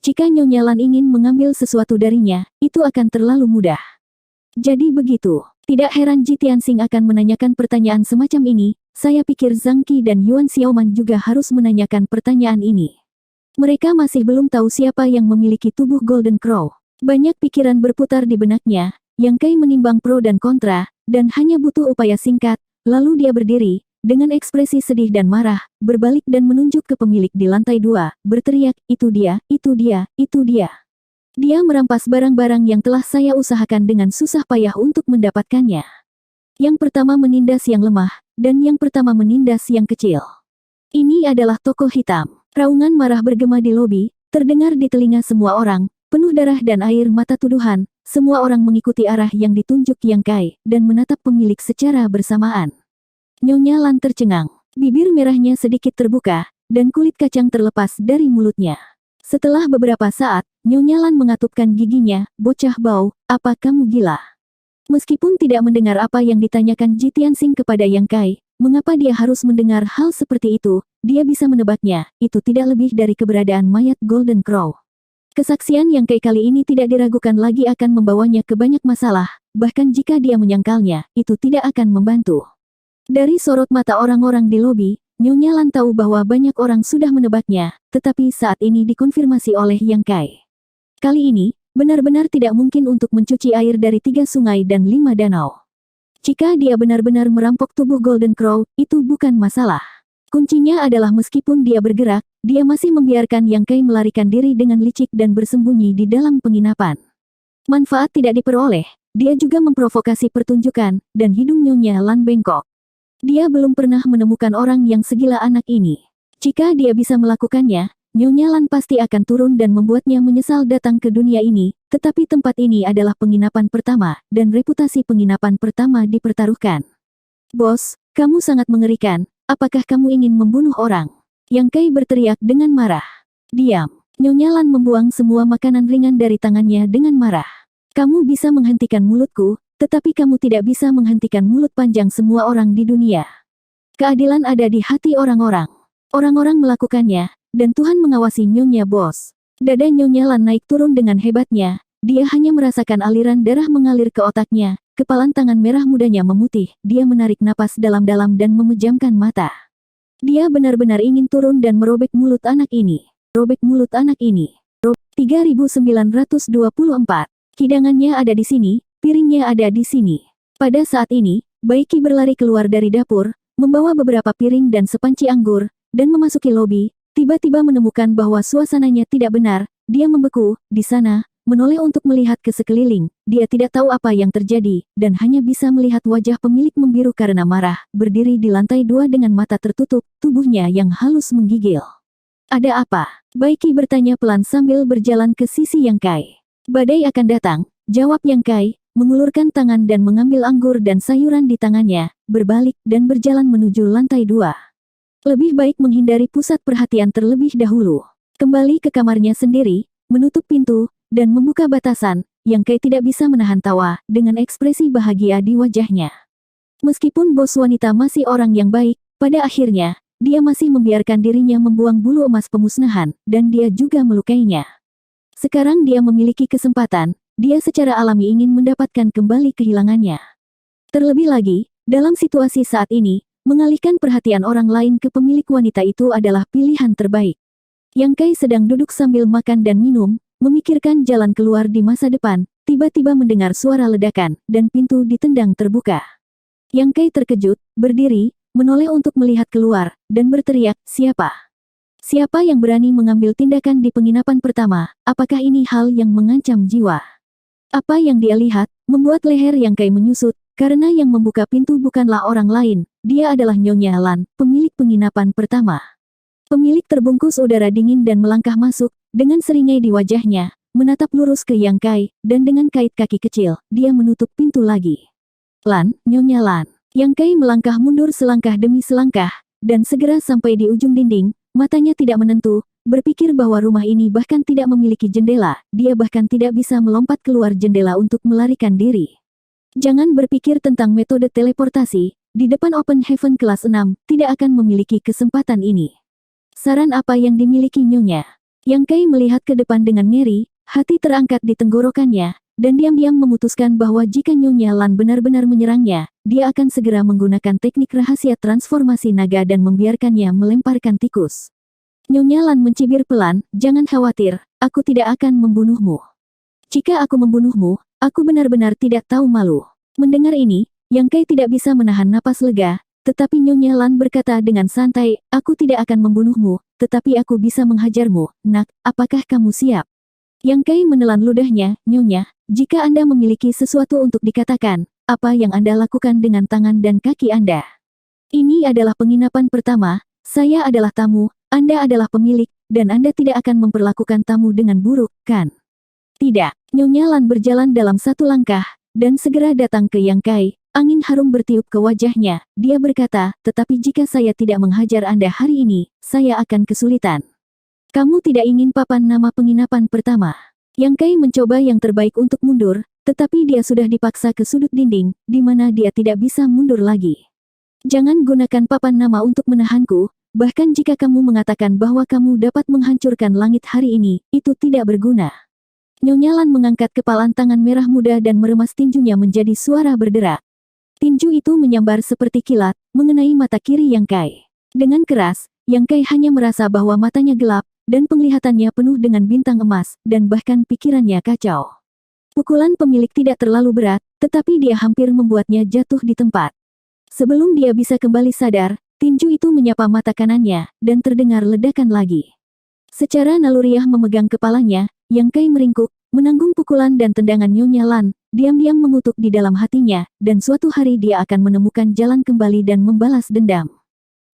Jika Nyonya Lan ingin mengambil sesuatu darinya, itu akan terlalu mudah. Jadi begitu, tidak heran Ji Tianxing akan menanyakan pertanyaan semacam ini, saya pikir Zhang Qi dan Yuan Xiaoman juga harus menanyakan pertanyaan ini. Mereka masih belum tahu siapa yang memiliki tubuh Golden Crow. Banyak pikiran berputar di benaknya, Yang Kai menimbang pro dan kontra, dan hanya butuh upaya singkat, lalu dia berdiri, dengan ekspresi sedih dan marah, berbalik dan menunjuk ke pemilik di lantai 2, berteriak, "Itu dia, itu dia, itu dia. Dia merampas barang-barang yang telah saya usahakan dengan susah payah untuk mendapatkannya." Yang pertama menindas yang lemah, dan yang pertama menindas yang kecil. Ini adalah tokoh hitam. Raungan marah bergema di lobi, terdengar di telinga semua orang, penuh darah dan air mata tuduhan, semua orang mengikuti arah yang ditunjuk Yang Kai, dan menatap pemilik secara bersamaan. Nyonya Lan tercengang, bibir merahnya sedikit terbuka, dan kulit kacang terlepas dari mulutnya. Setelah beberapa saat, Nyonya Lan mengatupkan giginya, "Bocah bau, apa kamu gila?" Meskipun tidak mendengar apa yang ditanyakan Ji Tianxing kepada Yang Kai, mengapa dia harus mendengar hal seperti itu, dia bisa menebaknya, itu tidak lebih dari keberadaan mayat Golden Crow. Kesaksian Yang Kai kali ini tidak diragukan lagi akan membawanya ke banyak masalah, bahkan jika dia menyangkalnya, itu tidak akan membantu. Dari sorot mata orang-orang di lobi, Nyonya Lan tahu bahwa banyak orang sudah menebaknya, tetapi saat ini dikonfirmasi oleh Yang Kai. Kali ini, benar-benar tidak mungkin untuk mencuci air dari 3 sungai dan 5 danau. Jika dia benar-benar merampok tubuh Golden Crow, itu bukan masalah. Kuncinya adalah meskipun dia bergerak, dia masih membiarkan Yang Kai melarikan diri dengan licik dan bersembunyi di dalam penginapan. Manfaat tidak diperoleh, dia juga memprovokasi pertunjukan, dan hidung Nyonya Lan bengkok. Dia belum pernah menemukan orang yang segila anak ini. Jika dia bisa melakukannya, Nyonya Lan pasti akan turun dan membuatnya menyesal datang ke dunia ini, tetapi tempat ini adalah penginapan pertama, dan reputasi penginapan pertama dipertaruhkan. "Bos, kamu sangat mengerikan, apakah kamu ingin membunuh orang?" Yang Kai berteriak dengan marah. "Diam." Nyonya Lan membuang semua makanan ringan dari tangannya dengan marah. "Kamu bisa menghentikan mulutku, tetapi kamu tidak bisa menghentikan mulut panjang semua orang di dunia. Keadilan ada di hati orang-orang. Orang-orang melakukannya, dan Tuhan mengawasi Nyonya Bos. Dada Nyonya Lan naik turun dengan hebatnya, dia hanya merasakan aliran darah mengalir ke otaknya, kepalan tangan merah mudanya memutih, dia menarik napas dalam-dalam dan memejamkan mata. Dia benar-benar ingin turun dan merobek mulut anak ini. Robek mulut anak ini. 3924. Hidangannya ada di sini, piringnya ada di sini. Pada saat ini, Baiki berlari keluar dari dapur, membawa beberapa piring dan sepanci anggur, dan memasuki lobi, tiba-tiba menemukan bahwa suasananya tidak benar, dia membeku, di sana, menoleh untuk melihat ke sekeliling, dia tidak tahu apa yang terjadi, dan hanya bisa melihat wajah pemilik membiru karena marah, berdiri di lantai 2 dengan mata tertutup, tubuhnya yang halus menggigil. Ada apa? Baiki bertanya pelan sambil berjalan ke sisi Yang Kai. Badai akan datang, jawab Yang Kai, mengulurkan tangan dan mengambil anggur dan sayuran di tangannya, berbalik dan berjalan menuju lantai 2. Lebih baik menghindari pusat perhatian terlebih dahulu. Kembali ke kamarnya sendiri, menutup pintu, dan membuka batasan, Yang Kai tidak bisa menahan tawa, dengan ekspresi bahagia di wajahnya. Meskipun bos wanita masih orang yang baik, pada akhirnya, dia masih membiarkan dirinya membuang bulu emas pemusnahan, dan dia juga melukainya. Sekarang dia memiliki kesempatan, dia secara alami ingin mendapatkan kembali kehilangannya. Terlebih lagi, dalam situasi saat ini, mengalihkan perhatian orang lain ke pemilik wanita itu adalah pilihan terbaik. Yang Kai sedang duduk sambil makan dan minum, memikirkan jalan keluar di masa depan, tiba-tiba mendengar suara ledakan, dan pintu ditendang terbuka. Yang Kai terkejut, berdiri, menoleh untuk melihat keluar, dan berteriak, "Siapa? Siapa yang berani mengambil tindakan di penginapan pertama? Apakah ini hal yang mengancam jiwa?" Apa yang dia lihat, membuat leher Yang Kai menyusut, karena yang membuka pintu bukanlah orang lain, dia adalah Nyonya Lan, pemilik penginapan pertama. Pemilik terbungkus udara dingin dan melangkah masuk, dengan seringai di wajahnya, menatap lurus ke Yang Kai, dan dengan kait kaki kecil, dia menutup pintu lagi. "Lan, Nyonya Lan." Yang Kai melangkah mundur selangkah demi selangkah, dan segera sampai di ujung dinding, matanya tidak menentu, berpikir bahwa rumah ini bahkan tidak memiliki jendela, dia bahkan tidak bisa melompat keluar jendela untuk melarikan diri. Jangan berpikir tentang metode teleportasi, di depan Open Heaven kelas 6, tidak akan memiliki kesempatan ini. Saran apa yang dimiliki Nyonya? Yang Kai melihat ke depan dengan ngeri, hati terangkat di tenggorokannya, dan diam-diam memutuskan bahwa jika Nyonya Lan benar-benar menyerangnya, dia akan segera menggunakan teknik rahasia transformasi naga dan membiarkannya melemparkan tikus. Nyonya Lan mencibir pelan, "Jangan khawatir, aku tidak akan membunuhmu. Jika aku membunuhmu, aku benar-benar tidak tahu malu." Mendengar ini, Yang Kai tidak bisa menahan napas lega, tetapi Nyonya Lan berkata dengan santai, "Aku tidak akan membunuhmu, tetapi aku bisa menghajarmu, nak, apakah kamu siap?" Yang Kai menelan ludahnya, "Nyonya, jika Anda memiliki sesuatu untuk dikatakan, apa yang Anda lakukan dengan tangan dan kaki Anda? Ini adalah penginapan pertama, saya adalah tamu, Anda adalah pemilik, dan Anda tidak akan memperlakukan tamu dengan buruk, kan?" "Tidak." Nyonya Lan berjalan dalam satu langkah, dan segera datang ke Yang Kai, angin harum bertiup ke wajahnya, dia berkata, "Tetapi jika saya tidak menghajar Anda hari ini, saya akan kesulitan. Kamu tidak ingin papan nama penginapan pertama." Yang Kai mencoba yang terbaik untuk mundur, tetapi dia sudah dipaksa ke sudut dinding, di mana dia tidak bisa mundur lagi. "Jangan gunakan papan nama untuk menahanku, bahkan jika kamu mengatakan bahwa kamu dapat menghancurkan langit hari ini, itu tidak berguna." Nyonya Lan mengangkat kepalan tangan merah muda dan meremas tinjunya menjadi suara berderak. Tinju itu menyambar seperti kilat, mengenai mata kiri Yang Kai. Dengan keras, Yang Kai hanya merasa bahwa matanya gelap, dan penglihatannya penuh dengan bintang emas, dan bahkan pikirannya kacau. Pukulan pemilik tidak terlalu berat, tetapi dia hampir membuatnya jatuh di tempat. Sebelum dia bisa kembali sadar, tinju itu menyapa mata kanannya, dan terdengar ledakan lagi. Secara naluriah memegang kepalanya, Yang Kai meringkuk, menanggung pukulan dan tendangan Nyonya Lan, diam-diam mengutuk di dalam hatinya, dan suatu hari dia akan menemukan jalan kembali dan membalas dendam.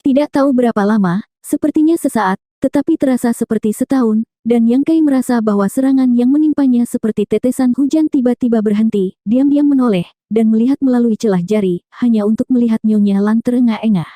Tidak tahu berapa lama, sepertinya sesaat, tetapi terasa seperti setahun, dan Yang Kai merasa bahwa serangan yang menimpanya seperti tetesan hujan tiba-tiba berhenti, diam-diam menoleh, dan melihat melalui celah jari, hanya untuk melihat Nyonya Lan terengah-engah.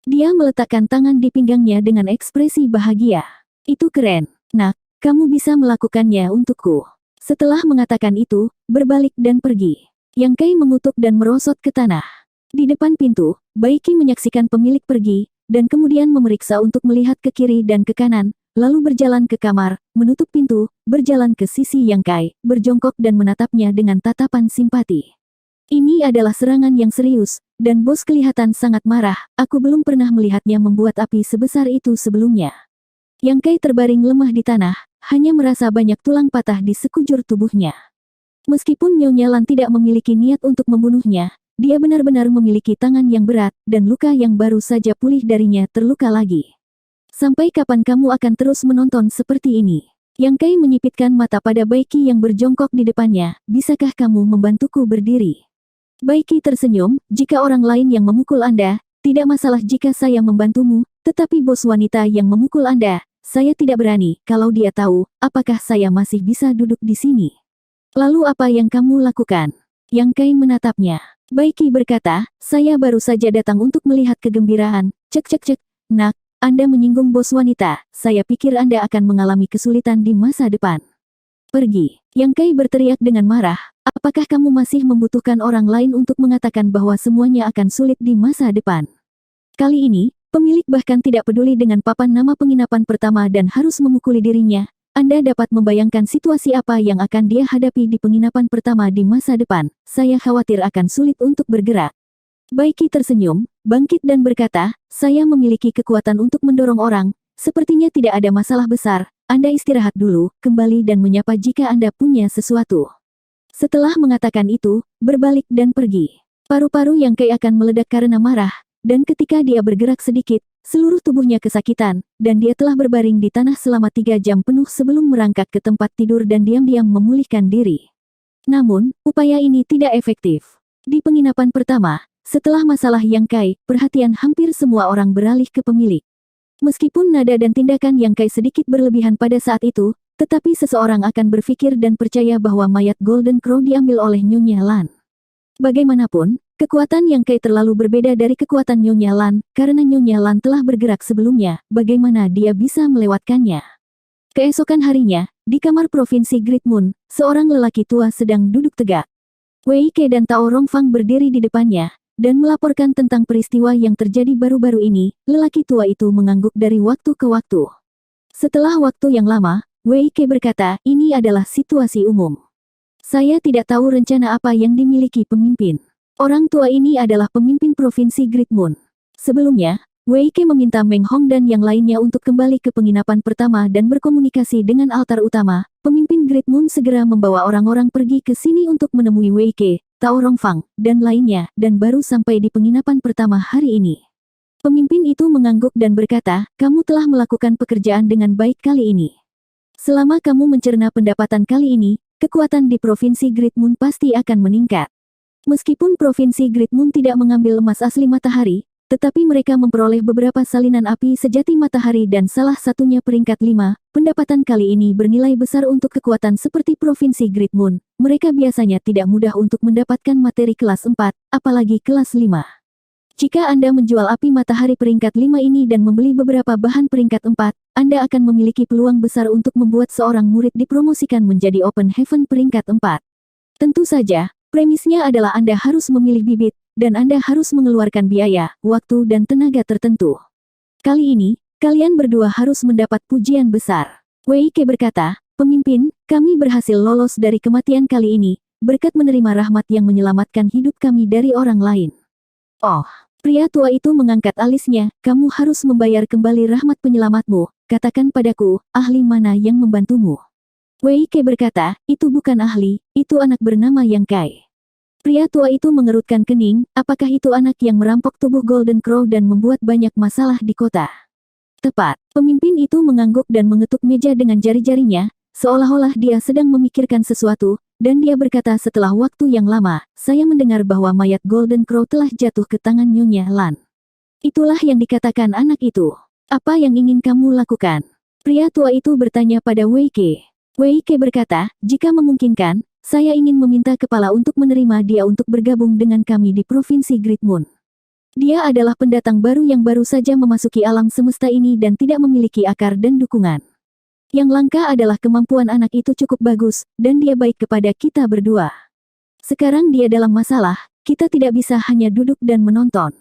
Dia meletakkan tangan di pinggangnya dengan ekspresi bahagia. "Itu keren, nak, kamu bisa melakukannya untukku." Setelah mengatakan itu, berbalik dan pergi. Yang Kai mengutuk dan merosot ke tanah. Di depan pintu, Baiki menyaksikan pemilik pergi, dan kemudian memeriksa untuk melihat ke kiri dan ke kanan, lalu berjalan ke kamar, menutup pintu, berjalan ke sisi Yang Kai, berjongkok dan menatapnya dengan tatapan simpati. Ini adalah serangan yang serius, dan bos kelihatan sangat marah. Aku belum pernah melihatnya membuat api sebesar itu sebelumnya. Yang Kai terbaring lemah di tanah, hanya merasa banyak tulang patah di sekujur tubuhnya. Meskipun Nyonya Lan tidak memiliki niat untuk membunuhnya, dia benar-benar memiliki tangan yang berat, dan luka yang baru saja pulih darinya terluka lagi. Sampai kapan kamu akan terus menonton seperti ini? Yang Kai menyipitkan mata pada Baiki yang berjongkok di depannya. Bisakah kamu membantuku berdiri? Baiki tersenyum, jika orang lain yang memukul Anda, tidak masalah jika saya membantumu, tetapi bos wanita yang memukul Anda, saya tidak berani. Kalau dia tahu, apakah saya masih bisa duduk di sini? Lalu apa yang kamu lakukan? Yang Kai menatapnya. Baiki berkata, saya baru saja datang untuk melihat kegembiraan. Cek. Nak, Anda menyinggung bos wanita. Saya pikir Anda akan mengalami kesulitan di masa depan. Pergi. Yang Kai berteriak dengan marah. Apakah kamu masih membutuhkan orang lain untuk mengatakan bahwa semuanya akan sulit di masa depan? Kali ini, pemilik bahkan tidak peduli dengan papan nama penginapan pertama dan harus memukuli dirinya. Anda dapat membayangkan situasi apa yang akan dia hadapi di penginapan pertama di masa depan. Saya khawatir akan sulit untuk bergerak. Baiki tersenyum, bangkit dan berkata, saya memiliki kekuatan untuk mendorong orang. Sepertinya tidak ada masalah besar. Anda istirahat dulu, kembali dan menyapa jika Anda punya sesuatu. Setelah mengatakan itu, berbalik dan pergi. Paru-paru Yang Kai akan meledak karena marah, dan ketika dia bergerak sedikit, seluruh tubuhnya kesakitan, dan dia telah berbaring di tanah selama 3 jam penuh sebelum merangkak ke tempat tidur dan diam-diam memulihkan diri. Namun, upaya ini tidak efektif. Di penginapan pertama, setelah masalah Yang Kai, perhatian hampir semua orang beralih ke pemilik. Meskipun nada dan tindakan Yang Kai sedikit berlebihan pada saat itu, tetapi seseorang akan berpikir dan percaya bahwa mayat Golden Crow diambil oleh Nyonya Lan. Bagaimanapun, kekuatan Yang Kai terlalu berbeda dari kekuatan Nyonya Lan, karena Nyonya Lan telah bergerak sebelumnya, bagaimana dia bisa melewatkannya. Keesokan harinya, di kamar Provinsi Great Moon, seorang lelaki tua sedang duduk tegak. Wei Ke dan Tao Rongfang berdiri di depannya, dan melaporkan tentang peristiwa yang terjadi baru-baru ini. Lelaki tua itu mengangguk dari waktu ke waktu. Setelah waktu yang lama, Wei Ke berkata, ini adalah situasi umum. Saya tidak tahu rencana apa yang dimiliki pemimpin. Orang tua ini adalah pemimpin Provinsi Great Moon. Sebelumnya, Wei Ke meminta Meng Hong dan yang lainnya untuk kembali ke penginapan pertama dan berkomunikasi dengan altar utama. Pemimpin Great Moon segera membawa orang-orang pergi ke sini untuk menemui Wei Ke, Tao Rongfang, dan lainnya, dan baru sampai di penginapan pertama hari ini. Pemimpin itu mengangguk dan berkata, kamu telah melakukan pekerjaan dengan baik kali ini. Selama kamu mencerna pendapatan kali ini, kekuatan di Provinsi Great Moon pasti akan meningkat. Meskipun Provinsi Great Moon tidak mengambil emas asli matahari, tetapi mereka memperoleh beberapa salinan api sejati matahari dan salah satunya peringkat 5, pendapatan kali ini bernilai besar untuk kekuatan seperti Provinsi Great Moon. Mereka biasanya tidak mudah untuk mendapatkan materi kelas 4, apalagi kelas 5. Jika Anda menjual api matahari peringkat 5 ini dan membeli beberapa bahan peringkat 4, Anda akan memiliki peluang besar untuk membuat seorang murid dipromosikan menjadi Open Heaven peringkat 4. Tentu saja, premisnya adalah Anda harus memilih bibit, dan Anda harus mengeluarkan biaya, waktu dan tenaga tertentu. Kali ini, kalian berdua harus mendapat pujian besar. Wei Ke berkata, pemimpin, kami berhasil lolos dari kematian kali ini, berkat menerima rahmat yang menyelamatkan hidup kami dari orang lain. Oh. Pria tua itu mengangkat alisnya, kamu harus membayar kembali rahmat penyelamatmu, katakan padaku, ahli mana yang membantumu? Wei Ke berkata, itu bukan ahli, itu anak bernama Yang Kai. Pria tua itu mengerutkan kening, apakah itu anak yang merampok tubuh Golden Crow dan membuat banyak masalah di kota? Tepat, pemimpin itu mengangguk dan mengetuk meja dengan jari-jarinya, seolah-olah dia sedang memikirkan sesuatu, dan dia berkata setelah waktu yang lama, saya mendengar bahwa mayat Golden Crow telah jatuh ke tangan Nyonya Lan. Itulah yang dikatakan anak itu. Apa yang ingin kamu lakukan? Pria tua itu bertanya pada Wei Ke. Wei Ke berkata, jika memungkinkan, saya ingin meminta kepala untuk menerima dia untuk bergabung dengan kami di Provinsi Great Moon. Dia adalah pendatang baru yang baru saja memasuki alam semesta ini dan tidak memiliki akar dan dukungan. Yang langka adalah kemampuan anak itu cukup bagus, dan dia baik kepada kita berdua. Sekarang dia dalam masalah, kita tidak bisa hanya duduk dan menonton.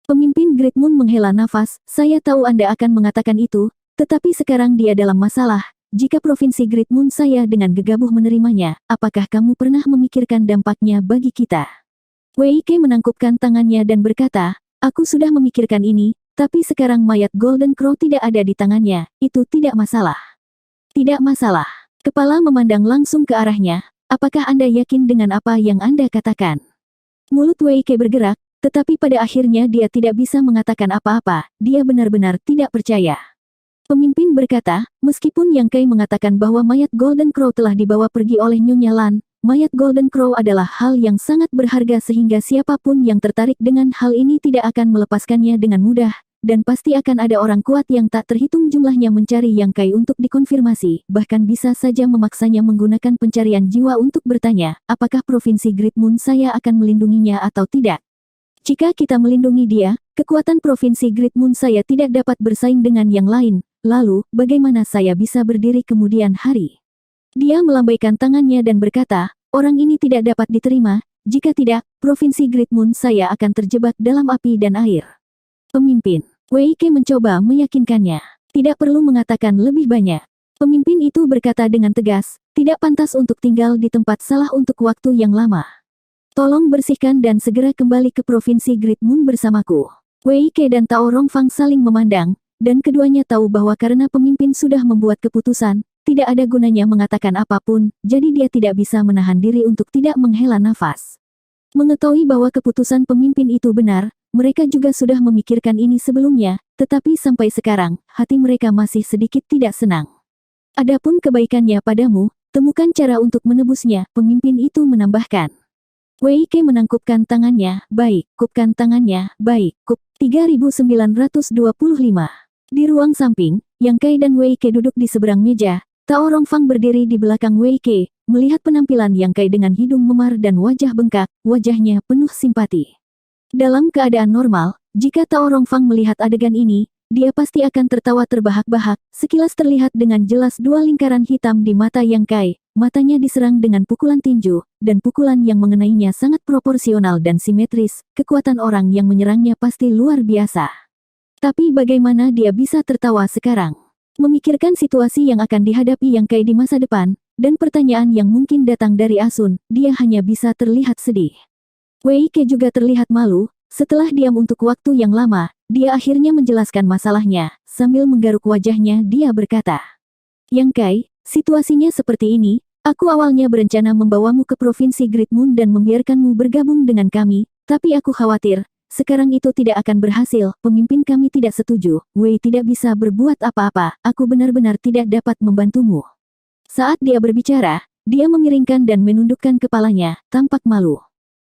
Pemimpin Great Moon menghela nafas, saya tahu Anda akan mengatakan itu, tetapi sekarang dia dalam masalah. Jika provinsi Great Moon saya dengan gegabah menerimanya, apakah kamu pernah memikirkan dampaknya bagi kita? Wei Ke menangkupkan tangannya dan berkata, aku sudah memikirkan ini, tapi sekarang mayat Golden Crow tidak ada di tangannya, itu tidak masalah. Tidak masalah. Kepala memandang langsung ke arahnya, apakah Anda yakin dengan apa yang Anda katakan? Mulut Wei Ke bergerak, tetapi pada akhirnya dia tidak bisa mengatakan apa-apa, dia benar-benar tidak percaya. Pemimpin berkata, meskipun Yang Kai mengatakan bahwa mayat Golden Crow telah dibawa pergi oleh Nyonya Lan, mayat Golden Crow adalah hal yang sangat berharga sehingga siapapun yang tertarik dengan hal ini tidak akan melepaskannya dengan mudah, dan pasti akan ada orang kuat yang tak terhitung jumlahnya mencari Yang Kai untuk dikonfirmasi, bahkan bisa saja memaksanya menggunakan pencarian jiwa untuk bertanya, apakah provinsi Great Moon saya akan melindunginya atau tidak. Jika kita melindungi dia, kekuatan provinsi Great Moon saya tidak dapat bersaing dengan yang lain. Lalu, bagaimana saya bisa berdiri kemudian hari? Dia melambaikan tangannya dan berkata, orang ini tidak dapat diterima, jika tidak, provinsi Great Moon saya akan terjebak dalam api dan air. Pemimpin, Wei Ke mencoba meyakinkannya. Tidak perlu mengatakan lebih banyak. Pemimpin itu berkata dengan tegas, tidak pantas untuk tinggal di tempat salah untuk waktu yang lama. Tolong bersihkan dan segera kembali ke provinsi Great Moon bersamaku. Wei Ke dan Tao Rongfang saling memandang, dan keduanya tahu bahwa karena pemimpin sudah membuat keputusan, tidak ada gunanya mengatakan apapun, jadi dia tidak bisa menahan diri untuk tidak menghela nafas. Mengetahui bahwa keputusan pemimpin itu benar, mereka juga sudah memikirkan ini sebelumnya, tetapi sampai sekarang, hati mereka masih sedikit tidak senang. Adapun kebaikannya padamu, temukan cara untuk menebusnya, pemimpin itu menambahkan. Wei Ke menangkupkan tangannya, baik, kupkan tangannya, baik, kup. 3925. Di ruang samping, Yang Kai dan Wei Ke duduk di seberang meja. Tao Rongfang berdiri di belakang Wei Ke, melihat penampilan Yang Kai dengan hidung memar dan wajah bengkak, wajahnya penuh simpati. Dalam keadaan normal, jika Tao Rongfang melihat adegan ini, dia pasti akan tertawa terbahak-bahak. Sekilas terlihat dengan jelas dua lingkaran hitam di mata Yang Kai, matanya diserang dengan pukulan tinju, dan pukulan yang mengenainya sangat proporsional dan simetris. Kekuatan orang yang menyerangnya pasti luar biasa. Tapi bagaimana dia bisa tertawa sekarang? Memikirkan situasi yang akan dihadapi Yang Kai di masa depan, dan pertanyaan yang mungkin datang dari Asun, dia hanya bisa terlihat sedih. Wei Ke juga terlihat malu, setelah diam untuk waktu yang lama, dia akhirnya menjelaskan masalahnya, sambil menggaruk wajahnya dia berkata. Yang Kai, situasinya seperti ini, aku awalnya berencana membawamu ke provinsi Great Moon dan membiarkanmu bergabung dengan kami, tapi aku khawatir, sekarang itu tidak akan berhasil, pemimpin kami tidak setuju, Wei tidak bisa berbuat apa-apa, aku benar-benar tidak dapat membantumu. Saat dia berbicara, dia memiringkan dan menundukkan kepalanya, tampak malu.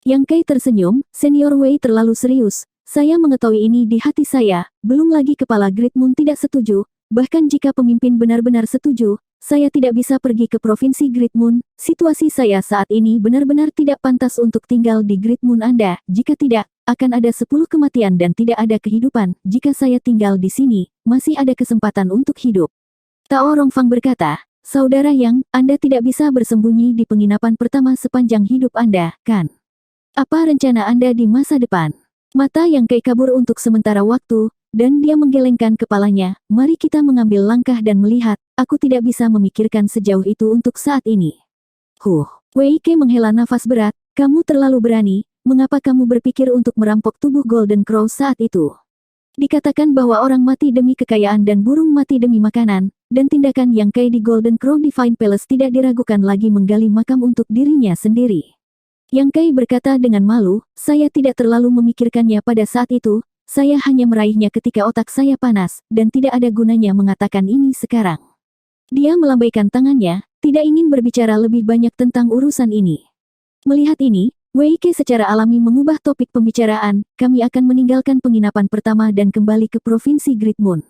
Yang Kai tersenyum, Senior Wei terlalu serius, saya mengetahui ini di hati saya, belum lagi kepala Great Moon tidak setuju, bahkan jika pemimpin benar-benar setuju, saya tidak bisa pergi ke provinsi Great Moon, situasi saya saat ini benar-benar tidak pantas untuk tinggal di Great Moon Anda, jika tidak, akan ada 10 kematian dan tidak ada kehidupan, jika saya tinggal di sini, masih ada kesempatan untuk hidup. Tao Rongfang berkata, Saudara Yang, Anda tidak bisa bersembunyi di penginapan pertama sepanjang hidup Anda, kan? Apa rencana Anda di masa depan? Mata Yang Kai kabur untuk sementara waktu, dan dia menggelengkan kepalanya, mari kita mengambil langkah dan melihat, aku tidak bisa memikirkan sejauh itu untuk saat ini. Wei Ke menghela nafas berat, kamu terlalu berani, mengapa kamu berpikir untuk merampok tubuh Golden Crow saat itu? Dikatakan bahwa orang mati demi kekayaan dan burung mati demi makanan, dan tindakan Yang Kai di Golden Crow Divine Palace tidak diragukan lagi menggali makam untuk dirinya sendiri. Yang Kai berkata dengan malu, saya tidak terlalu memikirkannya pada saat itu, saya hanya meraihnya ketika otak saya panas, dan tidak ada gunanya mengatakan ini sekarang. Dia melambaikan tangannya, tidak ingin berbicara lebih banyak tentang urusan ini. Melihat ini, Wei Ke secara alami mengubah topik pembicaraan, kami akan meninggalkan penginapan pertama dan kembali ke provinsi Great Moon.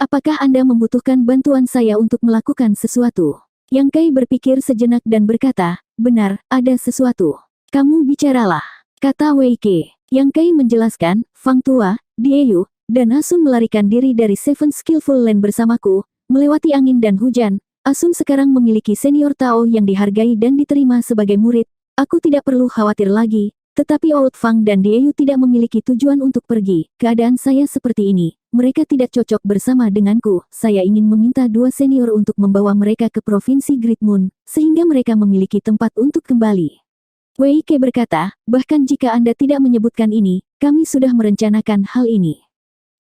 Apakah Anda membutuhkan bantuan saya untuk melakukan sesuatu? Yang Kai berpikir sejenak dan berkata, benar, ada sesuatu. Kamu bicaralah, kata Wei Ke. Yang Kai menjelaskan, Fang Tua, Dieyu, dan Asun melarikan diri dari Seven Skillful Land bersamaku, melewati angin dan hujan. Asun sekarang memiliki senior Tao yang dihargai dan diterima sebagai murid. Aku tidak perlu khawatir lagi, tetapi Oud Fang dan Dieu tidak memiliki tujuan untuk pergi. Keadaan saya seperti ini, mereka tidak cocok bersama denganku. Saya ingin meminta dua senior untuk membawa mereka ke Provinsi Great Moon, sehingga mereka memiliki tempat untuk kembali. Wei Ke berkata, bahkan jika Anda tidak menyebutkan ini, kami sudah merencanakan hal ini.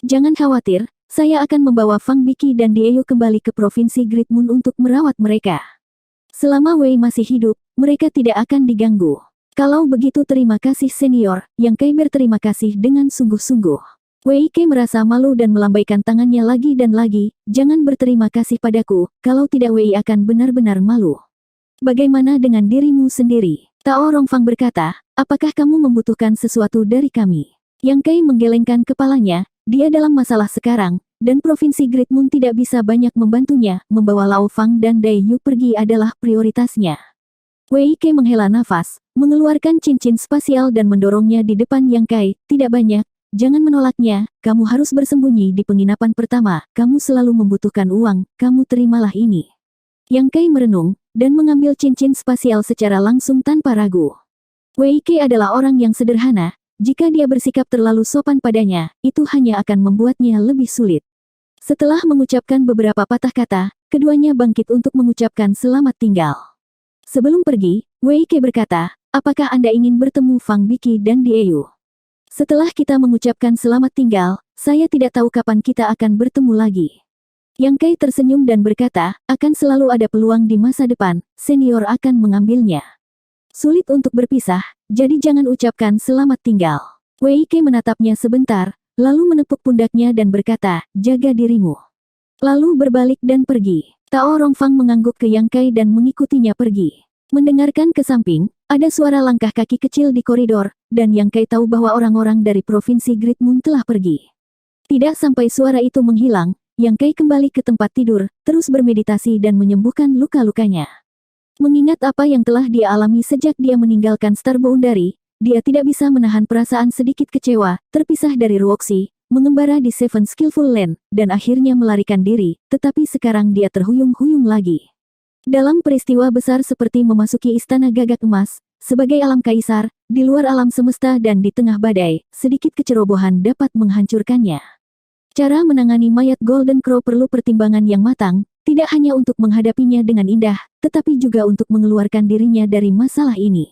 Jangan khawatir, saya akan membawa Fang Biki dan Dieu kembali ke Provinsi Great Moon untuk merawat mereka. Selama Wei masih hidup, mereka tidak akan diganggu. Kalau begitu terima kasih senior, Yang Kai berterima kasih dengan sungguh-sungguh. Wei Ke merasa malu dan melambaikan tangannya lagi dan lagi, jangan berterima kasih padaku, kalau tidak Wei akan benar-benar malu. Bagaimana dengan dirimu sendiri? Tao Rongfang berkata, apakah kamu membutuhkan sesuatu dari kami? Yang Kai menggelengkan kepalanya, dia dalam masalah sekarang, dan Provinsi Great Moon tidak bisa banyak membantunya, membawa Lao Fang dan Dai Yu pergi adalah prioritasnya. Wei Ke menghela nafas, mengeluarkan cincin spasial dan mendorongnya di depan Yang Kai, tidak banyak, jangan menolaknya, kamu harus bersembunyi di penginapan pertama, kamu selalu membutuhkan uang, kamu terimalah ini. Yang Kai merenung, dan mengambil cincin spasial secara langsung tanpa ragu. Wei Ke adalah orang yang sederhana, jika dia bersikap terlalu sopan padanya, itu hanya akan membuatnya lebih sulit. Setelah mengucapkan beberapa patah kata, keduanya bangkit untuk mengucapkan selamat tinggal. Sebelum pergi, Wei Ke berkata, apakah Anda ingin bertemu Fang Biki dan Dieu? Setelah kita mengucapkan selamat tinggal, saya tidak tahu kapan kita akan bertemu lagi. Yang Kai tersenyum dan berkata, akan selalu ada peluang di masa depan, senior akan mengambilnya. Sulit untuk berpisah, jadi jangan ucapkan selamat tinggal. Wei Ke menatapnya sebentar, lalu menepuk pundaknya dan berkata, jaga dirimu. Lalu berbalik dan pergi. Tao Rongfang mengangguk ke Yang Kai dan mengikutinya pergi. Mendengarkan ke samping, ada suara langkah kaki kecil di koridor, dan Yang Kai tahu bahwa orang-orang dari Provinsi Great Moon telah pergi. Tidak sampai suara itu menghilang, Yang Kai kembali ke tempat tidur, terus bermeditasi dan menyembuhkan luka-lukanya. Mengingat apa yang telah dia alami sejak dia meninggalkan Star Boundary, dia tidak bisa menahan perasaan sedikit kecewa, terpisah dari Ruoxi, mengembara di Seven Skillful Land, dan akhirnya melarikan diri, tetapi sekarang dia terhuyung-huyung lagi. Dalam peristiwa besar seperti memasuki Istana Gagak Emas, sebagai alam kaisar, di luar alam semesta dan di tengah badai, sedikit kecerobohan dapat menghancurkannya. Cara menangani mayat Golden Crow perlu pertimbangan yang matang, tidak hanya untuk menghadapinya dengan indah, tetapi juga untuk mengeluarkan dirinya dari masalah ini.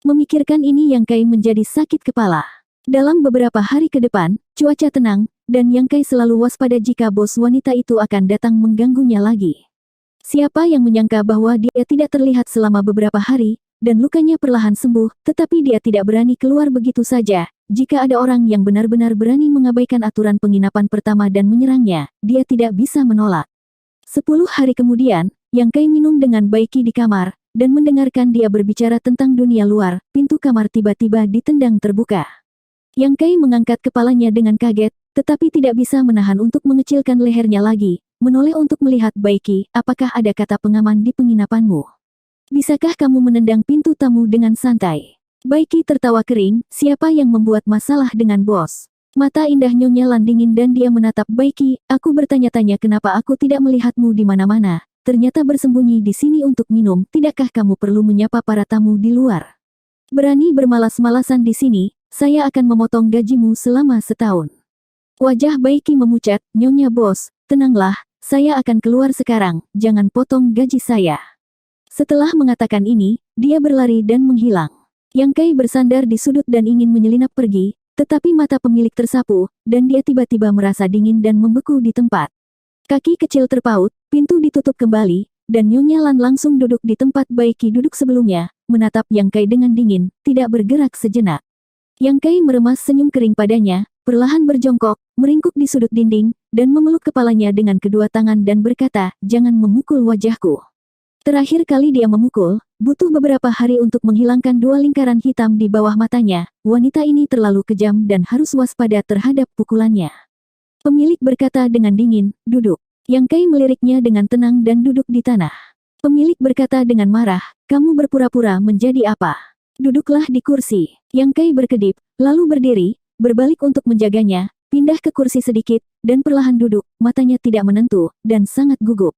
Memikirkan ini Yang Kai menjadi sakit kepala. Dalam beberapa hari ke depan, cuaca tenang, dan Yang Kai selalu waspada jika bos wanita itu akan datang mengganggunya lagi. Siapa yang menyangka bahwa dia tidak terlihat selama beberapa hari, dan lukanya perlahan sembuh, tetapi dia tidak berani keluar begitu saja. Jika ada orang yang benar-benar berani mengabaikan aturan penginapan pertama dan menyerangnya, dia tidak bisa menolak. 10 hari kemudian, Yang Kai minum dengan Baiki di kamar, dan mendengarkan dia berbicara tentang dunia luar, pintu kamar tiba-tiba ditendang terbuka. Yang Kai mengangkat kepalanya dengan kaget, tetapi tidak bisa menahan untuk mengecilkan lehernya lagi, menoleh untuk melihat Baiki, apakah ada kata pengaman di penginapanmu? Bisakah kamu menendang pintu tamu dengan santai? Baiki tertawa kering, siapa yang membuat masalah dengan bos? Mata indah Nyonya Lan dingin dan dia menatap Baiki, aku bertanya-tanya kenapa aku tidak melihatmu di mana-mana. Ternyata bersembunyi di sini untuk minum, tidakkah kamu perlu menyapa para tamu di luar? Berani bermalas-malasan di sini, saya akan memotong gajimu selama setahun. Wajah Baiki memucat, Nyonya bos, tenanglah, saya akan keluar sekarang, jangan potong gaji saya. Setelah mengatakan ini, dia berlari dan menghilang. Yang Kai bersandar di sudut dan ingin menyelinap pergi, tetapi mata pemilik tersapu, dan dia tiba-tiba merasa dingin dan membeku di tempat. Kaki kecil terpaut, pintu ditutup kembali, dan Nyonya Lan langsung duduk di tempat Baiki duduk sebelumnya, menatap Yang Kai dengan dingin, tidak bergerak sejenak. Yang Kai meremas senyum kering padanya, perlahan berjongkok, meringkuk di sudut dinding, dan memeluk kepalanya dengan kedua tangan dan berkata, jangan memukul wajahku. Terakhir kali dia memukul, butuh beberapa hari untuk menghilangkan 2 lingkaran hitam di bawah matanya, wanita ini terlalu kejam dan harus waspada terhadap pukulannya. Pemilik berkata dengan dingin, duduk. Yang Kai meliriknya dengan tenang dan duduk di tanah. Pemilik berkata dengan marah, kamu berpura-pura menjadi apa? Duduklah di kursi. Yang Kai berkedip, lalu berdiri, berbalik untuk menjaganya, pindah ke kursi sedikit, dan perlahan duduk, matanya tidak menentu, dan sangat gugup.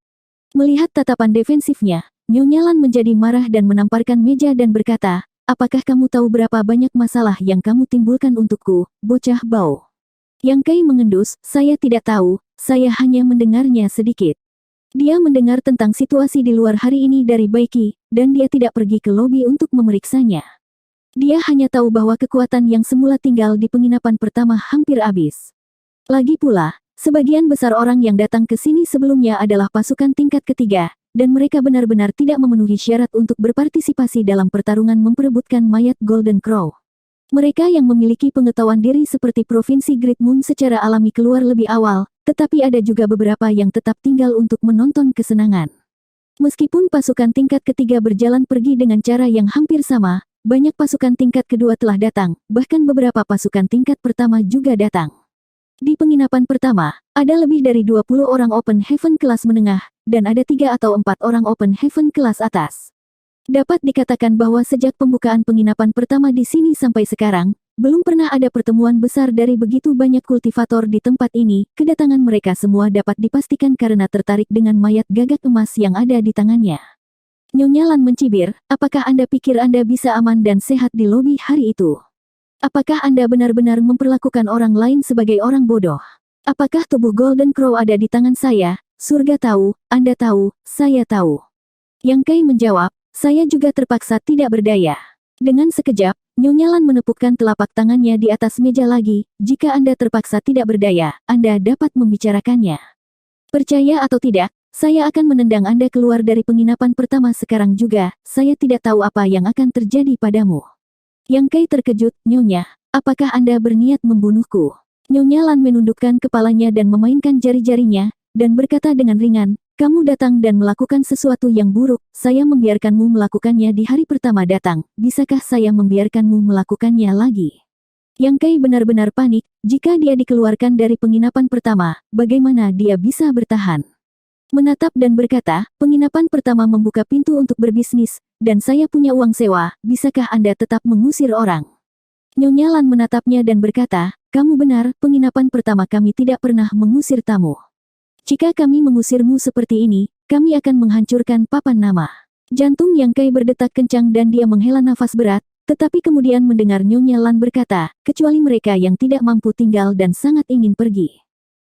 Melihat tatapan defensifnya, Nyonya Lan menjadi marah dan menamparkan meja dan berkata, apakah kamu tahu berapa banyak masalah yang kamu timbulkan untukku, bocah bau? Yang Kai mengendus, saya tidak tahu, saya hanya mendengarnya sedikit. Dia mendengar tentang situasi di luar hari ini dari Baiki, dan dia tidak pergi ke lobi untuk memeriksanya. Dia hanya tahu bahwa kekuatan yang semula tinggal di penginapan pertama hampir habis. Lagi pula, sebagian besar orang yang datang ke sini sebelumnya adalah pasukan tingkat ketiga, dan mereka benar-benar tidak memenuhi syarat untuk berpartisipasi dalam pertarungan memperebutkan mayat Golden Crow. Mereka yang memiliki pengetahuan diri seperti Provinsi Great Moon secara alami keluar lebih awal, tetapi ada juga beberapa yang tetap tinggal untuk menonton kesenangan. Meskipun pasukan tingkat ketiga berjalan pergi dengan cara yang hampir sama, banyak pasukan tingkat kedua telah datang, bahkan beberapa pasukan tingkat pertama juga datang. Di penginapan pertama, ada lebih dari 20 orang Open Heaven kelas menengah, dan ada 3 atau 4 orang Open Heaven kelas atas. Dapat dikatakan bahwa sejak pembukaan penginapan pertama di sini sampai sekarang, belum pernah ada pertemuan besar dari begitu banyak kultivator di tempat ini. Kedatangan mereka semua dapat dipastikan karena tertarik dengan mayat gagak emas yang ada di tangannya. Nyonya Lan mencibir, apakah Anda pikir Anda bisa aman dan sehat di lobi hari itu? Apakah Anda benar-benar memperlakukan orang lain sebagai orang bodoh? Apakah tubuh Golden Crow ada di tangan saya? Surga tahu, Anda tahu, saya tahu. Yang Kai menjawab, saya juga terpaksa tidak berdaya. Dengan sekejap, Nyonya Lan menepukkan telapak tangannya di atas meja lagi. Jika Anda terpaksa tidak berdaya, Anda dapat membicarakannya. Percaya atau tidak, saya akan menendang Anda keluar dari penginapan pertama sekarang juga. Saya tidak tahu apa yang akan terjadi padamu. Yang Kai terkejut, Nyonya, apakah Anda berniat membunuhku? Nyonya Lan menundukkan kepalanya dan memainkan jari-jarinya, dan berkata dengan ringan, kamu datang dan melakukan sesuatu yang buruk, saya membiarkanmu melakukannya di hari pertama datang, bisakah saya membiarkanmu melakukannya lagi? Yang Kai benar-benar panik, jika dia dikeluarkan dari penginapan pertama, bagaimana dia bisa bertahan? Menatap dan berkata, penginapan pertama membuka pintu untuk berbisnis, dan saya punya uang sewa, bisakah Anda tetap mengusir orang? Nyonya Lan menatapnya dan berkata, kamu benar, penginapan pertama kami tidak pernah mengusir tamu. Jika kami mengusirmu seperti ini, kami akan menghancurkan papan nama. Jantung Yang Kai berdetak kencang dan dia menghela nafas berat, tetapi kemudian mendengar Nyonya Lan berkata, kecuali mereka yang tidak mampu tinggal dan sangat ingin pergi.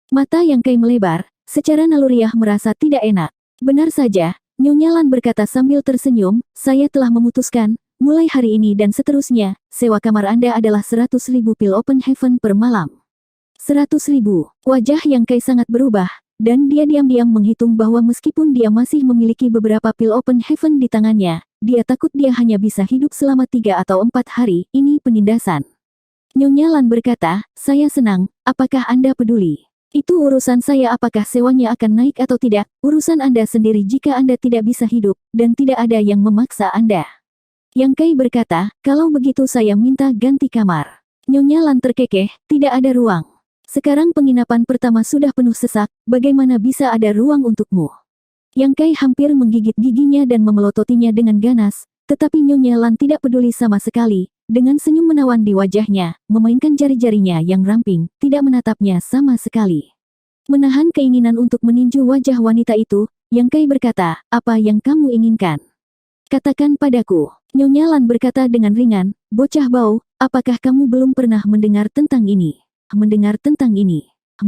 Mata Yang Kai melebar, secara naluriah merasa tidak enak. Benar saja, Nyonya Lan berkata sambil tersenyum, saya telah memutuskan, mulai hari ini dan seterusnya, sewa kamar Anda adalah 100.000 pil Open Heaven per malam. 100.000. Wajah Yang Kai sangat berubah, dan dia diam-diam menghitung bahwa meskipun dia masih memiliki beberapa pil Open Heaven di tangannya, dia takut dia hanya bisa hidup selama 3 atau 4 hari, ini penindasan. Nyonya Lan berkata, saya senang, apakah Anda peduli? Itu urusan saya apakah sewanya akan naik atau tidak, urusan Anda sendiri jika Anda tidak bisa hidup, dan tidak ada yang memaksa Anda. Yang Kai berkata, kalau begitu saya minta ganti kamar. Nyonya Lan terkekeh, tidak ada ruang. Sekarang penginapan pertama sudah penuh sesak, bagaimana bisa ada ruang untukmu? Yang Kai hampir menggigit giginya dan memelototinya dengan ganas, tetapi Nyonya Lan tidak peduli sama sekali, dengan senyum menawan di wajahnya, memainkan jari-jarinya yang ramping, tidak menatapnya sama sekali. Menahan keinginan untuk meninju wajah wanita itu, Yang Kai berkata, apa yang kamu inginkan? Katakan padaku. Nyonya Lan berkata dengan ringan, bocah bau, apakah kamu belum pernah mendengar tentang ini? Mendengar tentang ini.